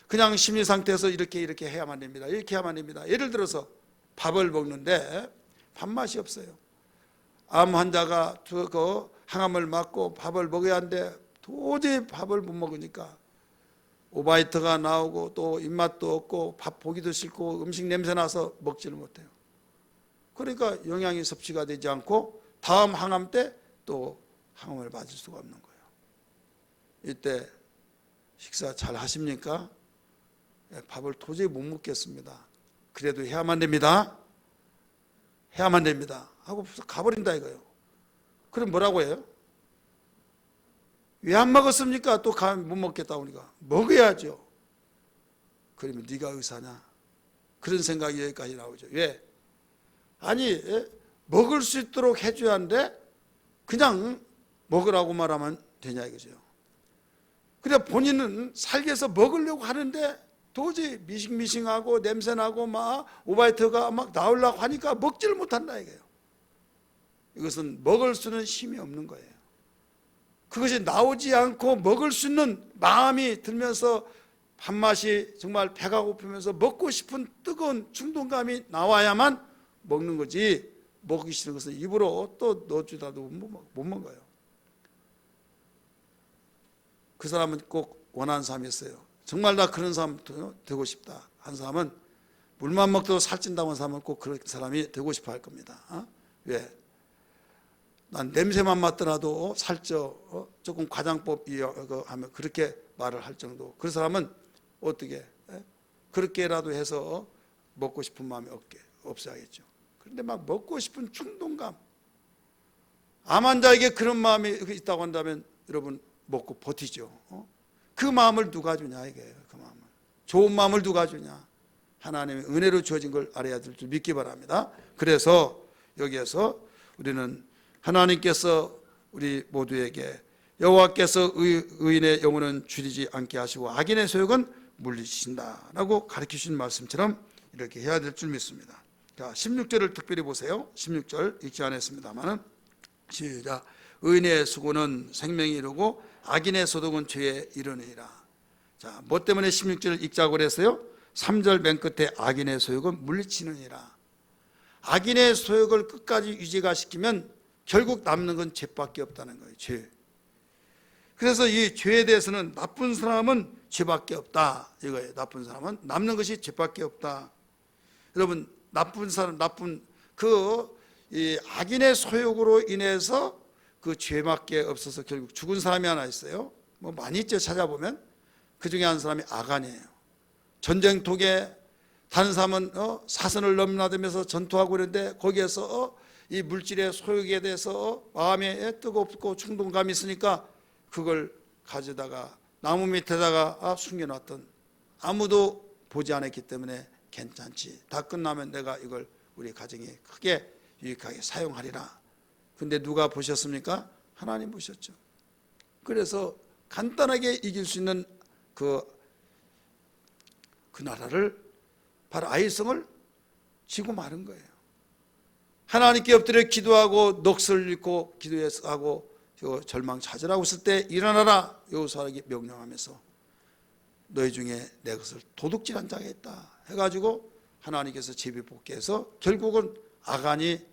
그냥 심리 상태에서 이렇게 해야만 됩니다. 이렇게 해야만 됩니다. 예를 들어서 밥을 먹는데 밥맛이 없어요. 암 환자가 그 항암을 맞고 밥을 먹어야 하는데 도저히 밥을 못 먹으니까 오바이트가 나오고 또 입맛도 없고 밥 보기도 싫고 음식 냄새 나서 먹지를 못해요. 그러니까 영양이 섭취가 되지 않고 다음 항암 때 또 항암을 맞을 수가 없는 거예요. 이때 식사 잘 하십니까? 밥을 도저히 못 먹겠습니다. 그래도 해야만 됩니다. 해야만 됩니다. 하고 가버린다 이거예요. 그럼 뭐라고 해요? 왜 안 먹었습니까? 또 못 먹겠다고 하니까 먹어야죠. 그러면 네가 의사냐? 그런 생각이 여기까지 나오죠. 왜? 아니 먹을 수 있도록 해줘야 하는데 그냥 먹으라고 말하면 되냐 이거죠. 근데 본인은 살기 위해서 먹으려고 하는데 도저히 미싱미싱하고 냄새나고 막 오바이트가 막 나오려고 하니까 먹지를 못한다 이거예요. 이것은 먹을 수는 힘이 없는 거예요. 그것이 나오지 않고 먹을 수 있는 마음이 들면서 밥맛이 정말 배가 고프면서 먹고 싶은 뜨거운 충동감이 나와야만 먹는 거지, 먹기 싫은 것은 입으로 또 넣어주다도 못 먹어요. 그 사람은 꼭 원하는 사람이 있어요. 정말 나 그런 사람 되고 싶다 한 사람은, 물만 먹도 살찐다고 한 사람은 꼭 그런 사람이 되고 싶어 할 겁니다. 왜? 난 냄새만 맡더라도 살쪄, 조금 과장법 하면 그렇게 말을 할 정도. 그 사람은 어떻게 그렇게라도 해서 먹고 싶은 마음이 없어야겠죠. 그런데 막 먹고 싶은 충동감, 암 환자에게 그런 마음이 있다고 한다면 여러분 먹고 버티죠. 그 마음을 누가 주냐 이게요. 그 마음을, 좋은 마음을 누가 주냐? 하나님의 은혜로 주어진 걸 알아야 될 줄 믿기 바랍니다. 그래서 여기에서 우리는 하나님께서 우리 모두에게 여호와께서 의인의 영혼은 줄이지 않게 하시고 악인의 소욕은 물리신다라고 가르치신 말씀처럼 이렇게 해야 될 줄 믿습니다. 자, 16절을 특별히 보세요. 16절 읽지 않았습니다만은 시작. 의인의 수고는 생명이 이르고 악인의 소득은 죄에 이르느니라. 자, 뭐 때문에 16절을 읽자고 그랬어요? 3절 맨 끝에 악인의 소욕은 물리치느니라. 악인의 소욕을 끝까지 유지가 시키면 결국 남는 건 죄밖에 없다는 거예요. 죄. 그래서 이 죄에 대해서는 나쁜 사람은 죄밖에 없다 이거예요. 나쁜 사람은 남는 것이 죄밖에 없다. 여러분, 나쁜 사람, 이 악인의 소욕으로 인해서 그 죄밖에 없어서 결국 죽은 사람이 하나 있어요. 뭐 많이 있죠. 찾아보면 그 중에 한 사람이 아간이에요. 전쟁통에 다른 사람은 사선을 넘나들면서 전투하고 그러는데 거기에서 이 물질의 소욕에 대해서 마음에 뜨겁고 충동감이 있으니까 그걸 가져다가 나무 밑에다가 숨겨놨던, 아무도 보지 않았기 때문에 괜찮지, 다 끝나면 내가 이걸 우리 가정에 크게 유익하게 사용하리라. 근데 누가 보셨습니까? 하나님 보셨죠. 그래서 간단하게 이길 수 있는 그 나라를, 바로 아이성을 지고 마른 거예요. 하나님께 엎드려 기도하고 넋을 잃고 기도해서 하고 절망 찾으라고 했을 때 일어나라 여호수아에게 명령하면서 너희 중에 내 것을 도둑질한 자가 있다 해가지고 하나님께서 제비뽑기해서 결국은 아간이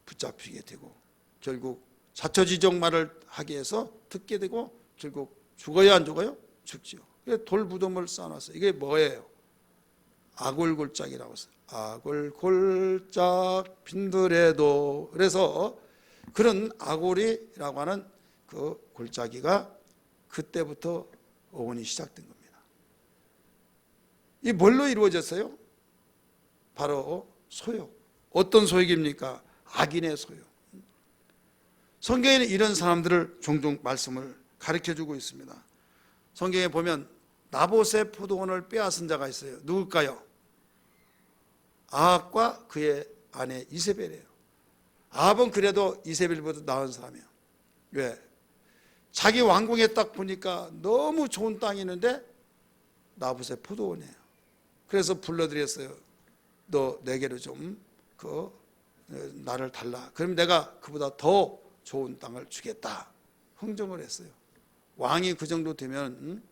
붙잡히게 되고 결국 자처지종 말을 하게 해서 듣게 되고 결국 죽어야 안 죽어요? 죽지요. 돌부둠을 쌓아놨어요. 이게 뭐예요? 아골골짝이라고 했어요. 아골골짝 빈들에도. 그래서 그런 아골이라고 하는 그 골짜기가 그때부터 어원이 시작된 겁니다. 이 뭘로 이루어졌어요? 바로 소욕. 어떤 소욕입니까? 악인의 소욕. 성경에는 이런 사람들을 종종 말씀을 가르쳐주고 있습니다. 성경에 보면 나봇의 포도원을 빼앗은 자가 있어요. 누굴까요? 아합과 그의 아내 이세벨이에요. 아합은 그래도 이세벨보다 나은 사람이에요. 왜? 자기 왕궁에 딱 보니까 너무 좋은 땅이 있는데 나봇의 포도원이에요. 그래서 불러드렸어요. 너 내게로 좀 나를 달라. 그럼 내가 그보다 더 좋은 땅을 주겠다. 흥정을 했어요. 왕이 그 정도 되면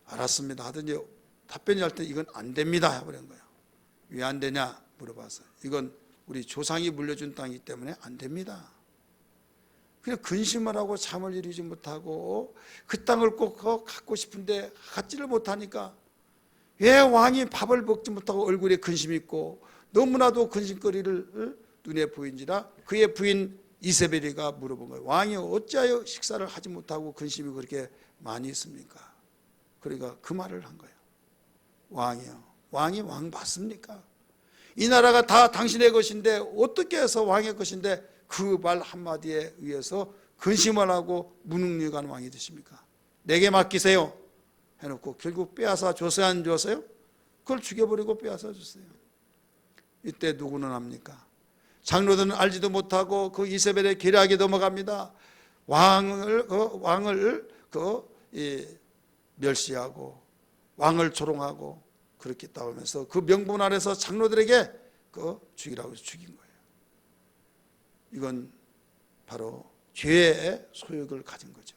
알았습니다 하더니 답변이 할 때 이건 안 됩니다 해버린 거예요. 왜 안 되냐 물어봐서 이건 우리 조상이 물려준 땅이기 때문에 안 됩니다. 그냥 근심을 하고 잠을 이루지 못하고 그 땅을 꼭 갖고 싶은데 갖지를 못하니까 왜 왕이 밥을 먹지 못하고 얼굴에 근심이 있고 너무나도 근심거리를 눈에 보인지라 그의 부인 이세벨이가 물어본 거예요. 왕이 어찌하여 식사를 하지 못하고 근심이 그렇게 많이 있습니까? 그러니까 그 말을 한 거예요. 왕이요, 왕이 왕 맞습니까? 이 나라가 다 당신의 것인데 어떻게 해서 왕의 것인데 그 말 한마디에 의해서 근심을 하고 무능력한 왕이 되십니까? 내게 맡기세요 해놓고 결국 빼앗아 줬어요, 안 줬어요? 그걸 죽여버리고 빼앗아 줬어요. 이때 누구는 합니까? 장로들은 알지도 못하고 그 이세벨의 계략에 넘어갑니다. 왕을 멸시하고 왕을 조롱하고 그렇게 따오면서 그 명분 아래서 장로들에게 그 죽이라고 해서 죽인 거예요. 이건 바로 죄의 소욕을 가진 거죠.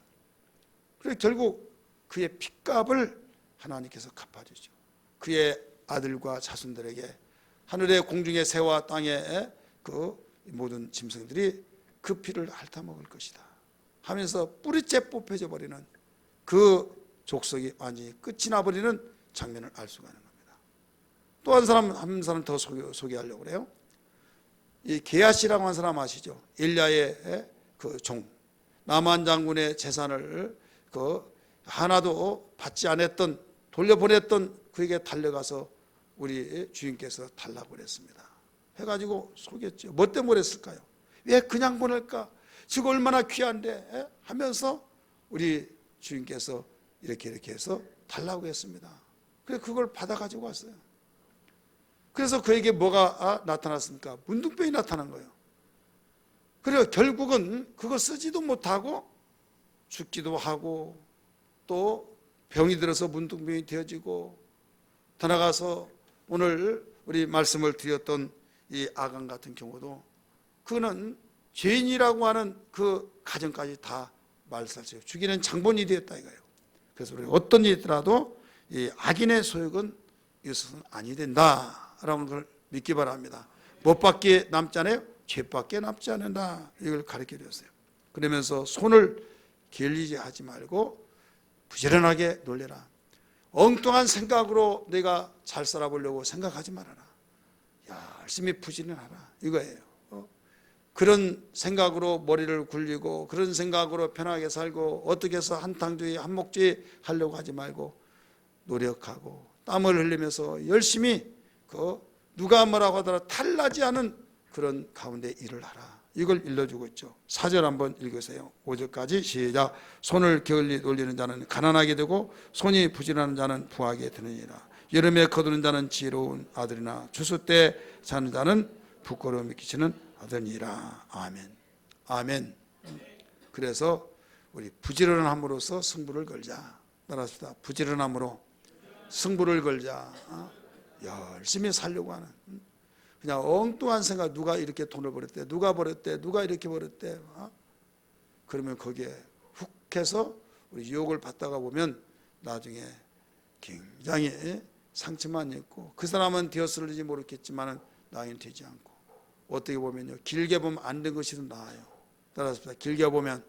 그래서 결국 그의 핏값을 하나님께서 갚아주죠. 그의 아들과 자손들에게 하늘의 공중의 새와 땅의 그 모든 짐승들이 그 피를 핥아먹을 것이다 하면서 뿌리째 뽑혀져 버리는 그 족속이 완전히 끝이 나버리는 장면을 알 수가 있는 겁니다. 또 한 사람 더 소개하려고 그래요. 이 게하시라고 하는 사람 아시죠? 엘리야의 그 종, 나만 장군의 재산을 그 하나도 받지 않았던, 돌려보냈던 그에게 달려가서 우리 주인께서 달라고 그랬습니다. 해가지고 속였죠. 뭐 때문에 그랬을까요? 왜 그냥 보낼까? 지금 얼마나 귀한데 하면서 우리 주인께서 이렇게 해서 달라고 했습니다. 그래서 그걸 받아가지고 왔어요. 그래서 그에게 뭐가 나타났습니까? 문둥병이 나타난 거예요. 그리고 결국은 그거 쓰지도 못하고 죽기도 하고 또 병이 들어서 문둥병이 되어지고 더 나가서 오늘 우리 말씀을 드렸던 이 아간 같은 경우도 그는 죄인이라고 하는 그 가정까지 다 말살해요. 죽이는 장본이 되었다 이거예요. 그래서 우리 어떤 일이 있더라도 이 악인의 소욕은 있어서는 아니 된다라는 걸 믿기 바랍니다. 못밖에 남지 않아요? 죄밖에 남지 않는다. 이걸 가르쳐 드렸어요. 그러면서 손을 게을리지 하지 말고 부지런하게 놀래라. 엉뚱한 생각으로 내가 잘 살아보려고 생각하지 말아라. 열심히 부지런하라 이거예요. 그런 생각으로 머리를 굴리고 그런 생각으로 편하게 살고 어떻게 해서 한탕주의 한목주의 하려고 하지 말고 노력하고 땀을 흘리면서 열심히 그 누가 뭐라고 하더라도 탈나지 않은 그런 가운데 일을 하라. 이걸 일러주고 있죠. 4절 한번 읽으세요. 5절까지 시작. 손을 게을리 놀리는 자는 가난하게 되고 손이 부지런한 자는 부하게 되느니라. 여름에 거두는 자는 지혜로운 아들이나 추수 때 자는 자는 부끄러움이 끼치는 아들이라. 아멘. 아멘. 그래서 우리 부지런함으로써 승부를 걸자. 따라합시다. 부지런함으로 승부를 걸자. 열심히 살려고 하는, 그냥 엉뚱한 생각, 누가 이렇게 돈을 벌었대, 누가 벌었대, 누가 이렇게 벌었대, 그러면 거기에 훅 해서 우리 유혹을 받다가 보면 나중에 굉장히 상처만 있고 그 사람은 되었을지 모르겠지만 나는 되지 않고 어떻게 보면요, 길게 보면 안 된 것이 더 나아요. 따라서 길게 보면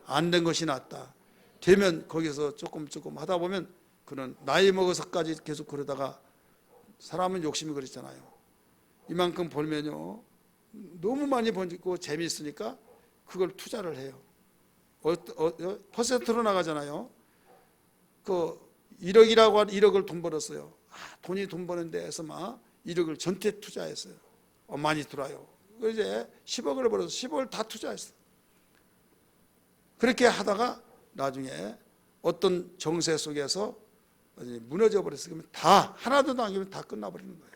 안 된 것이 낫다. 되면 거기서 조금 하다 보면 그는 나이 먹어서까지 계속 그러다가, 사람은 욕심이 그렇잖아요. 이만큼 벌면요 너무 많이 번지고 재미있으니까 그걸 투자를 해요. 퍼센트로 나가잖아요. 그 1억이라고 한 1억을 돈 벌었어요. 돈이 돈 버는 데에서 막 1억을 전체 투자했어요. 많이 들어요. 이제 10억을 벌어서 10억을 다 투자했어요. 그렇게 하다가 나중에 어떤 정세 속에서 무너져 버렸어요. 그러면 다 하나도 남기면 다 끝나버리는 거예요.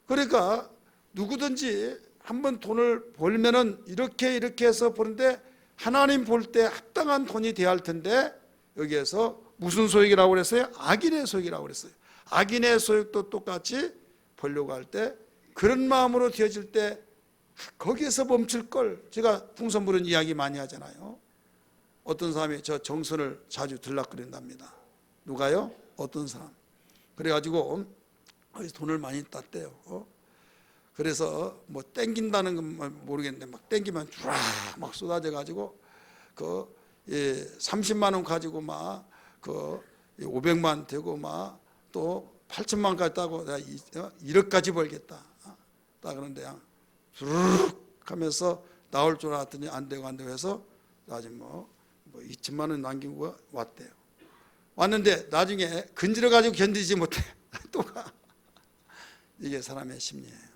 그러니까 누구든지 한번 돈을 벌면은 이렇게 해서 버는데 하나님 볼 때 합당한 돈이 돼야 할 텐데 여기에서 무슨 소욕이라고 그랬어요? 악인의 소욕이라고 그랬어요. 악인의 소욕도 똑같이 벌려고 할 때 그런 마음으로 되어질 때 거기에서 멈출 걸. 제가 풍선 부른 이야기 많이 하잖아요. 어떤 사람이 저 정선을 자주 들락거린답니다. 누가요? 어떤 사람. 그래가지고 돈을 많이 땄대요. 그래서 뭐 땡긴다는 건 모르겠는데 막 땡기면 쫙 막 쏟아져가지고 그 30만 원 가지고 막 그 500만 되고 막 또 8천만까지 따고 내가 1억까지 벌겠다. 딱 그런데 주르륵 하면서 나올 줄 알았더니 안 되고 해서 나중에 뭐 2천만 원 남기고 왔대요. 왔는데 나중에 근질러 가지고 견디지 못해. 또 가. 이게 사람의 심리예요.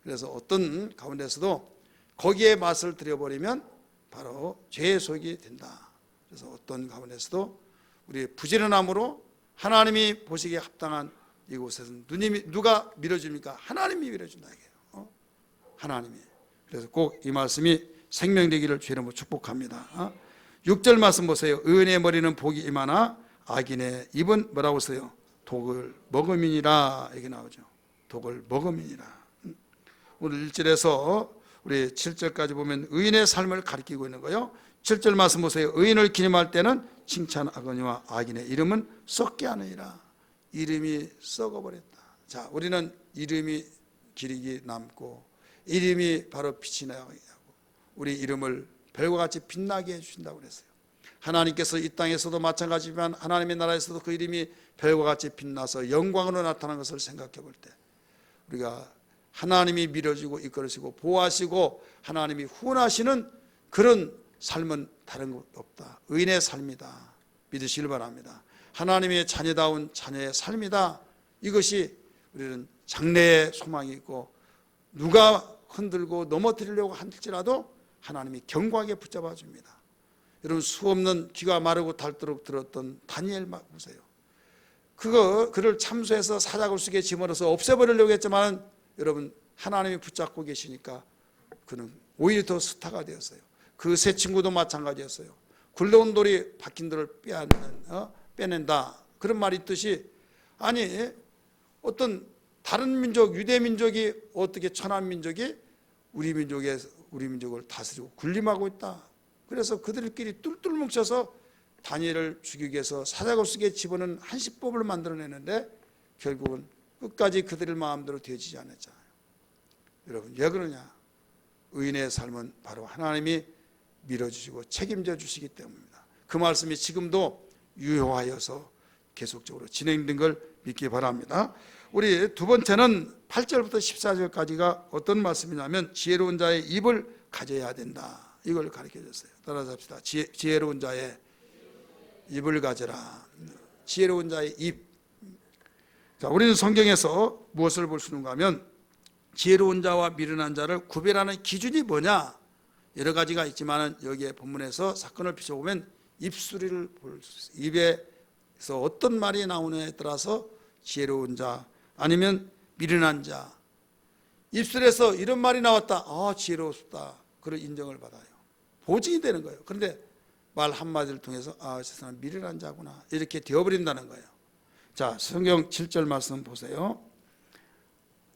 그래서 어떤 가운데서도 거기에 맛을 들여버리면 바로 죄의 소욕이 된다. 그래서 어떤 가운데서도 우리 부지런함으로 하나님이 보시기에 합당한 이곳에서는 누가 밀어줍니까? 하나님이 밀어준다 이게요. 하나님이. 그래서 꼭 이 말씀이 생명되기를 주의 이름으로 축복합니다. 6절 말씀 보세요. 의인의 머리는 복이 임하나 악인의 입은 뭐라고 써요? 독을 먹음이니라. 이게 나오죠. 독을 먹음이니라. 오늘 1절에서 우리 7절까지 보면 의인의 삶을 가리키고 있는 거예요. 7절 말씀 보세요. 의인을 기념할 때는 칭찬하거니와 악인의 이름은 썩게 하느니라. 이름이 썩어버렸다. 자, 우리는 이름이 기록이 남고 이름이 바로 빛이 나고 우리 이름을 별과 같이 빛나게 해주신다고 그랬어요. 하나님께서 이 땅에서도 마찬가지지만 하나님의 나라에서도 그 이름이 별과 같이 빛나서 영광으로 나타나는 것을 생각해 볼 때 우리가 하나님이 밀어주고 이끌으시고 보호하시고 하나님이 후원하시는 그런 삶은 다른 것 없다. 의인의 삶이다. 믿으시길 바랍니다. 하나님의 자녀다운 자녀의 삶이다. 이것이 우리는 장래의 소망이 있고 누가 흔들고 넘어뜨리려고 할지라도 하나님이 견고하게 붙잡아 줍니다. 여러분 수없는 귀가 마르고 닳도록 들었던 다니엘 보세요. 그를 참수해서 사자굴 속에 집어넣어서 없애버리려고 했지만 여러분 하나님이 붙잡고 계시니까 그는 오히려 더 스타가 되었어요. 그 세 친구도 마찬가지였어요. 굴러온 돌이 박힌 돌을 빼낸다. 그런 말이 있듯이 아니 어떤 다른 민족 유대 민족이 어떻게 천한 민족이 우리 민족을 다스리고 군림하고 있다. 그래서 그들끼리 뚫뚫 뭉쳐서 다니엘을 죽이기 위해서 사자굴 속에 집어넣은 한시법을 만들어내는데 결국은 끝까지 그들의 마음대로 되어지지 않았잖아요. 여러분 왜 그러냐? 의인의 삶은 바로 하나님이 밀어주시고 책임져 주시기 때문입니다. 그 말씀이 지금도 유효하여서 계속적으로 진행된 걸 믿기 바랍니다. 우리 두 번째는 8절부터 14절까지가 어떤 말씀이냐면 지혜로운 자의 입을 가져야 된다. 이걸 가르쳐 줬어요. 따라서 합시다. 지혜로운 자의 입을 가져라. 지혜로운 자의 입. 자, 우리는 성경에서 무엇을 볼 수 있는가 하면 지혜로운 자와 미련한 자를 구별하는 기준이 뭐냐? 여러 가지가 있지만 여기에 본문에서 사건을 비춰보면 입술을 볼 수 있어요. 입에서 어떤 말이 나오느냐에 따라서 지혜로운 자 아니면 미련한 자. 입술에서 이런 말이 나왔다. 아, 지혜로웠다. 그런 인정을 받아요. 보증이 되는 거예요. 그런데 말 한마디를 통해서 아, 저 사람 미련한 자구나. 이렇게 되어버린다는 거예요. 자, 성경 7절 말씀 보세요.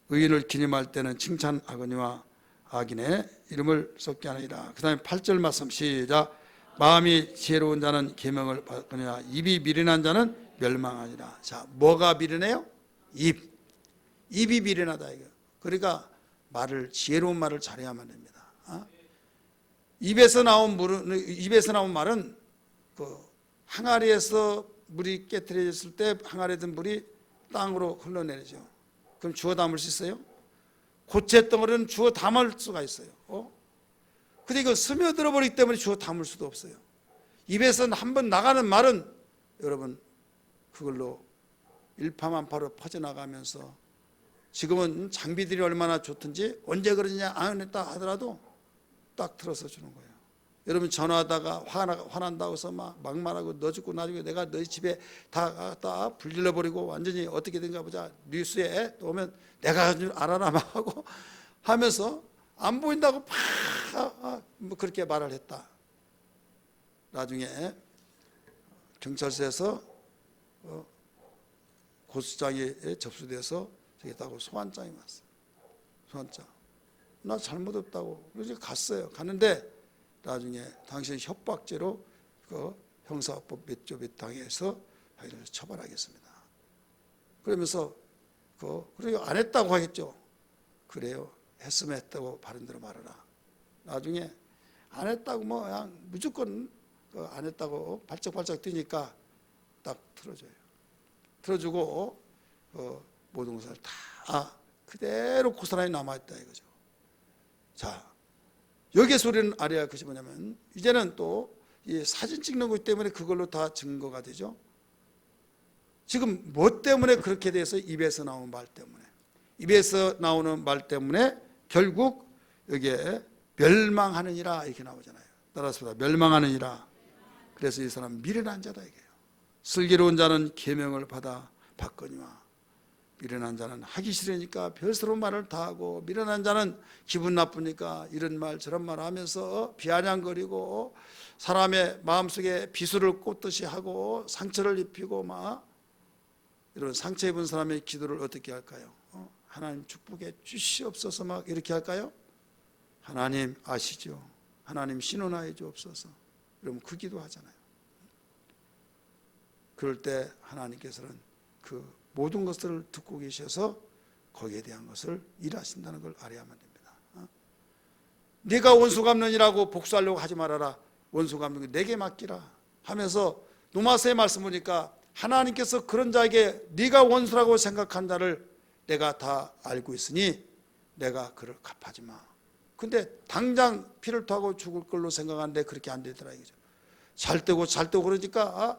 의인을 기념할 때는 칭찬하거니와 악인의 이름을 썩게 하느니라. 그 다음에 8절 말씀 시작. 마음이 지혜로운 자는 계명을 받거니와 입이 미련한 자는 멸망하니라. 자, 뭐가 미련해요? 입이 미련하다 이거. 그러니까 지혜로운 말을 잘해야만 됩니다. 입에서 나온 말은 그 항아리에서 물이 깨트려졌을 때 항아리에 든 물이 땅으로 흘러내리죠. 그럼 주워 담을 수 있어요? 고체 덩어리는 주워 담을 수가 있어요. 근데 이거 스며들어 버리기 때문에 주워 담을 수도 없어요. 입에서 한번 나가는 말은 여러분 그걸로 일파만파로 퍼져나가면서 지금은 장비들이 얼마나 좋든지 언제 그러냐 안 했다 하더라도 딱 틀어서 주는 거예요. 여러분 전화하다가 화난다고 해서 막 막말하고 너 죽고 나 죽고 내가 너희 집에 다 불질러 버리고 완전히 어떻게 된가 보자 뉴스에 오면 내가 줄 알아나 막 하고 하면서 안 보인다고 뭐 그렇게 말을 했다. 나중에 경찰서에서 고소장이 접수돼서 저기다고 소환장이 왔어요. 소환장. 나 잘못 없다고. 그래서 갔어요. 갔는데 나중에 당신 협박죄로 그 형사법 몇 조 몇 항에서 자기를 처벌하겠습니다. 그러면서 그래요 안 했다고 하겠죠. 그래요. 했으면 했다고 바른 대로 말하라. 나중에 안 했다고 뭐 그냥 무조건 안 했다고 발쩍발쩍 뛰니까 딱 틀어줘요. 틀어주고 모든 것을 다 그대로 고스란히 남아있다 이거죠. 자, 여기에서 우리는 알아야 할 것이 뭐냐면 이제는 또 이 사진 찍는 것 때문에 그걸로 다 증거가 되죠. 지금 뭐 때문에 그렇게 돼서 입에서 나오는 말 때문에 입에서 나오는 말 때문에 결국 여기에 멸망하느니라 이렇게 나오잖아요. 따라서 멸망하느니라. 그래서 이 사람 미련한 자다 이게요. 슬기로운 자는 계명을 받거니와 미련한 자는 하기 싫으니까 별스러운 말을 다 하고, 미련한 자는 기분 나쁘니까 이런 말 저런 말 하면서 비아냥거리고 사람의 마음속에 비수를 꽂듯이 하고 상처를 입히고 막 이런 상처 입은 사람의 기도를 어떻게 할까요? 하나님 축복해 주시옵소서 막 이렇게 할까요? 하나님 아시죠? 하나님 신원하여 주옵소서. 그러면 그 기도 하잖아요. 그럴 때 하나님께서는 그 모든 것을 듣고 계셔서 거기에 대한 것을 일하신다는 걸 알아야만 됩니다. 네가 원수 갚느니라고 복수하려고 하지 말아라. 원수 갚는 거 내게 맡기라 하면서 노마스의 말씀 보니까 하나님께서 그런 자에게 네가 원수라고 생각한 자를 내가 다 알고 있으니 내가 그를 갚아지 마. 근데 당장 피를 토하고 죽을 걸로 생각하는데 그렇게 안 되더라 이거죠. 잘 되고 그러니까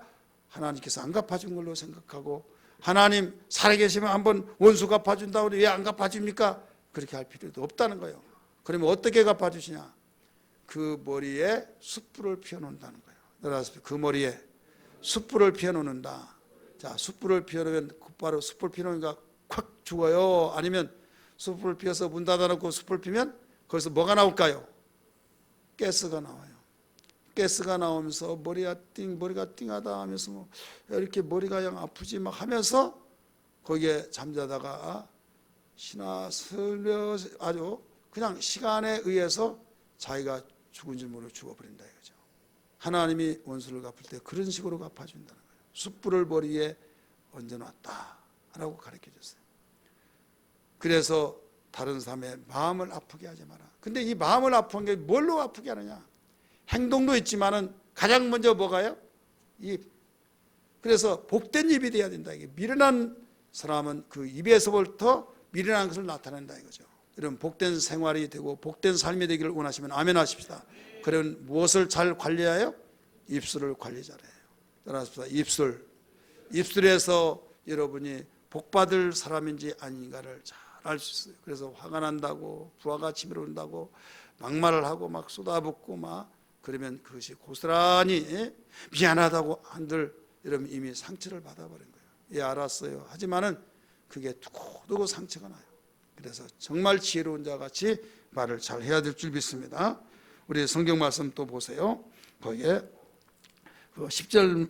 하나님께서 안 갚아준 걸로 생각하고, 하나님 살아계시면 한번 원수 갚아준다고 왜 안 갚아줍니까? 그렇게 할 필요도 없다는 거예요. 그러면 어떻게 갚아주시냐? 그 머리에 숯불을 피워놓는다는 거예요. 따라서 그 머리에 숯불을 피워놓는다. 자, 숯불을 피워놓으면 곧바로 숯불 피워놓으니까 콱 죽어요? 아니면 숯불을 피워서 문 닫아놓고 숯불 피면 거기서 뭐가 나올까요? 가스가 나와요. 가스가 나오면서 머리가 띵하다 하면서 뭐 이렇게 머리가 영 아프지 막 하면서 거기에 잠자다가 신화설며 아주 그냥 시간에 의해서 자기가 죽은 줄 모르고 죽어버린다 이거죠. 하나님이 원수를 갚을 때 그런 식으로 갚아준다는 거예요. 숯불을 머리에 얹어놨다라고 가르쳐줬어요. 그래서 다른 사람의 마음을 아프게 하지 마라. 근데 이 마음을 아픈 게 뭘로 아프게 하느냐? 행동도 있지만은 가장 먼저 뭐가요? 입. 그래서 복된 입이 돼야 된다. 이게 미련한 사람은 그 입에서부터 미련한 것을 나타낸다 이거죠. 이런 복된 생활이 되고 복된 삶이 되기를 원하시면 아멘 하십시다. 그런 무엇을 잘 관리하여? 입술을 관리 잘해요. 따라서 입술에서 여러분이 복받을 사람인지 아닌가를 잘 알 수 있어요. 그래서 화가 난다고 부하가 치밀어 온다고 막말을 하고 막 쏟아붓고 막 그러면 그것이 고스란히 미안하다고 한들 여러분 이미 상처를 받아버린 거예요. 예, 알았어요. 하지만은 그게 두고두고 상처가 나요. 그래서 정말 지혜로운 자 같이 말을 잘 해야 될 줄 믿습니다. 우리 성경 말씀 또 보세요. 거기에 10절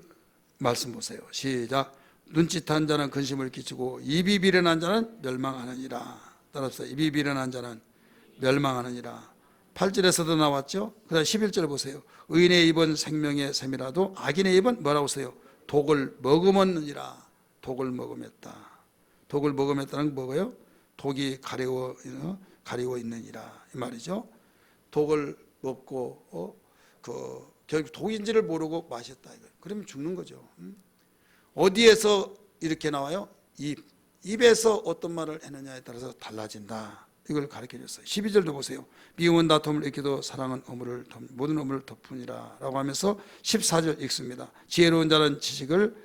말씀 보세요. 시작. 눈짓한 자는 근심을 끼치고 입이 비련한 자는 멸망하느니라. 따라서 입이 비련한 자는 멸망하느니라. 8절에서도 나왔죠. 그 다음 11절 보세요. 의인의 입은 생명의 샘이라도 악인의 입은 뭐라고 써요? 독을 머금었느니라. 독을 머금었다. 독을 머금었다는 건 뭐예요? 독이 가리고 있느니라 이 말이죠. 독을 먹고 결국 독인지를 모르고 마셨다 이거예요. 그러면 죽는 거죠. 어디에서 이렇게 나와요? 입에서 어떤 말을 했느냐에 따라서 달라진다. 이걸 가르쳐 줬어요. 12절도 보세요. 미움은 다툼을 일으켜도 사랑은 모든 의무를 덮으니라 라고 하면서 14절 읽습니다. 지혜로운 자는 지식을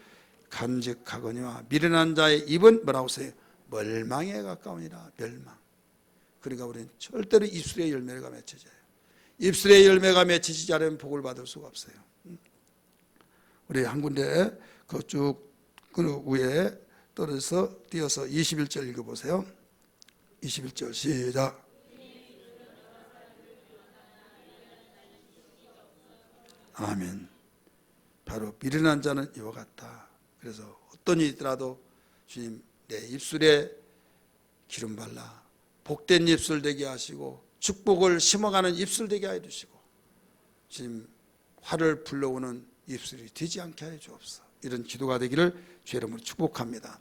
간직하거니와 미련한 자의 입은 뭐라고 써요? 멸망에 가까우니라. 멸망. 그러니까 우리는 절대로 입술의 열매가 맺혀져요. 입술의 열매가 맺히지 않으면 복을 받을 수가 없어요. 우리 한 군데 쭉 그 위에 떨어져서 띄어서 21절 읽어보세요. 21절 시작. 아멘. 바로 미련한 자는 이와 같다. 그래서 어떤 일이 있더라도 주님 내 입술에 기름 발라 복된 입술 되게 하시고 축복을 심어가는 입술 되게 해주시고 주님 화를 불러오는 입술이 되지 않게 해 주옵소서. 이런 기도가 되기를 주의 이름으로 축복합니다.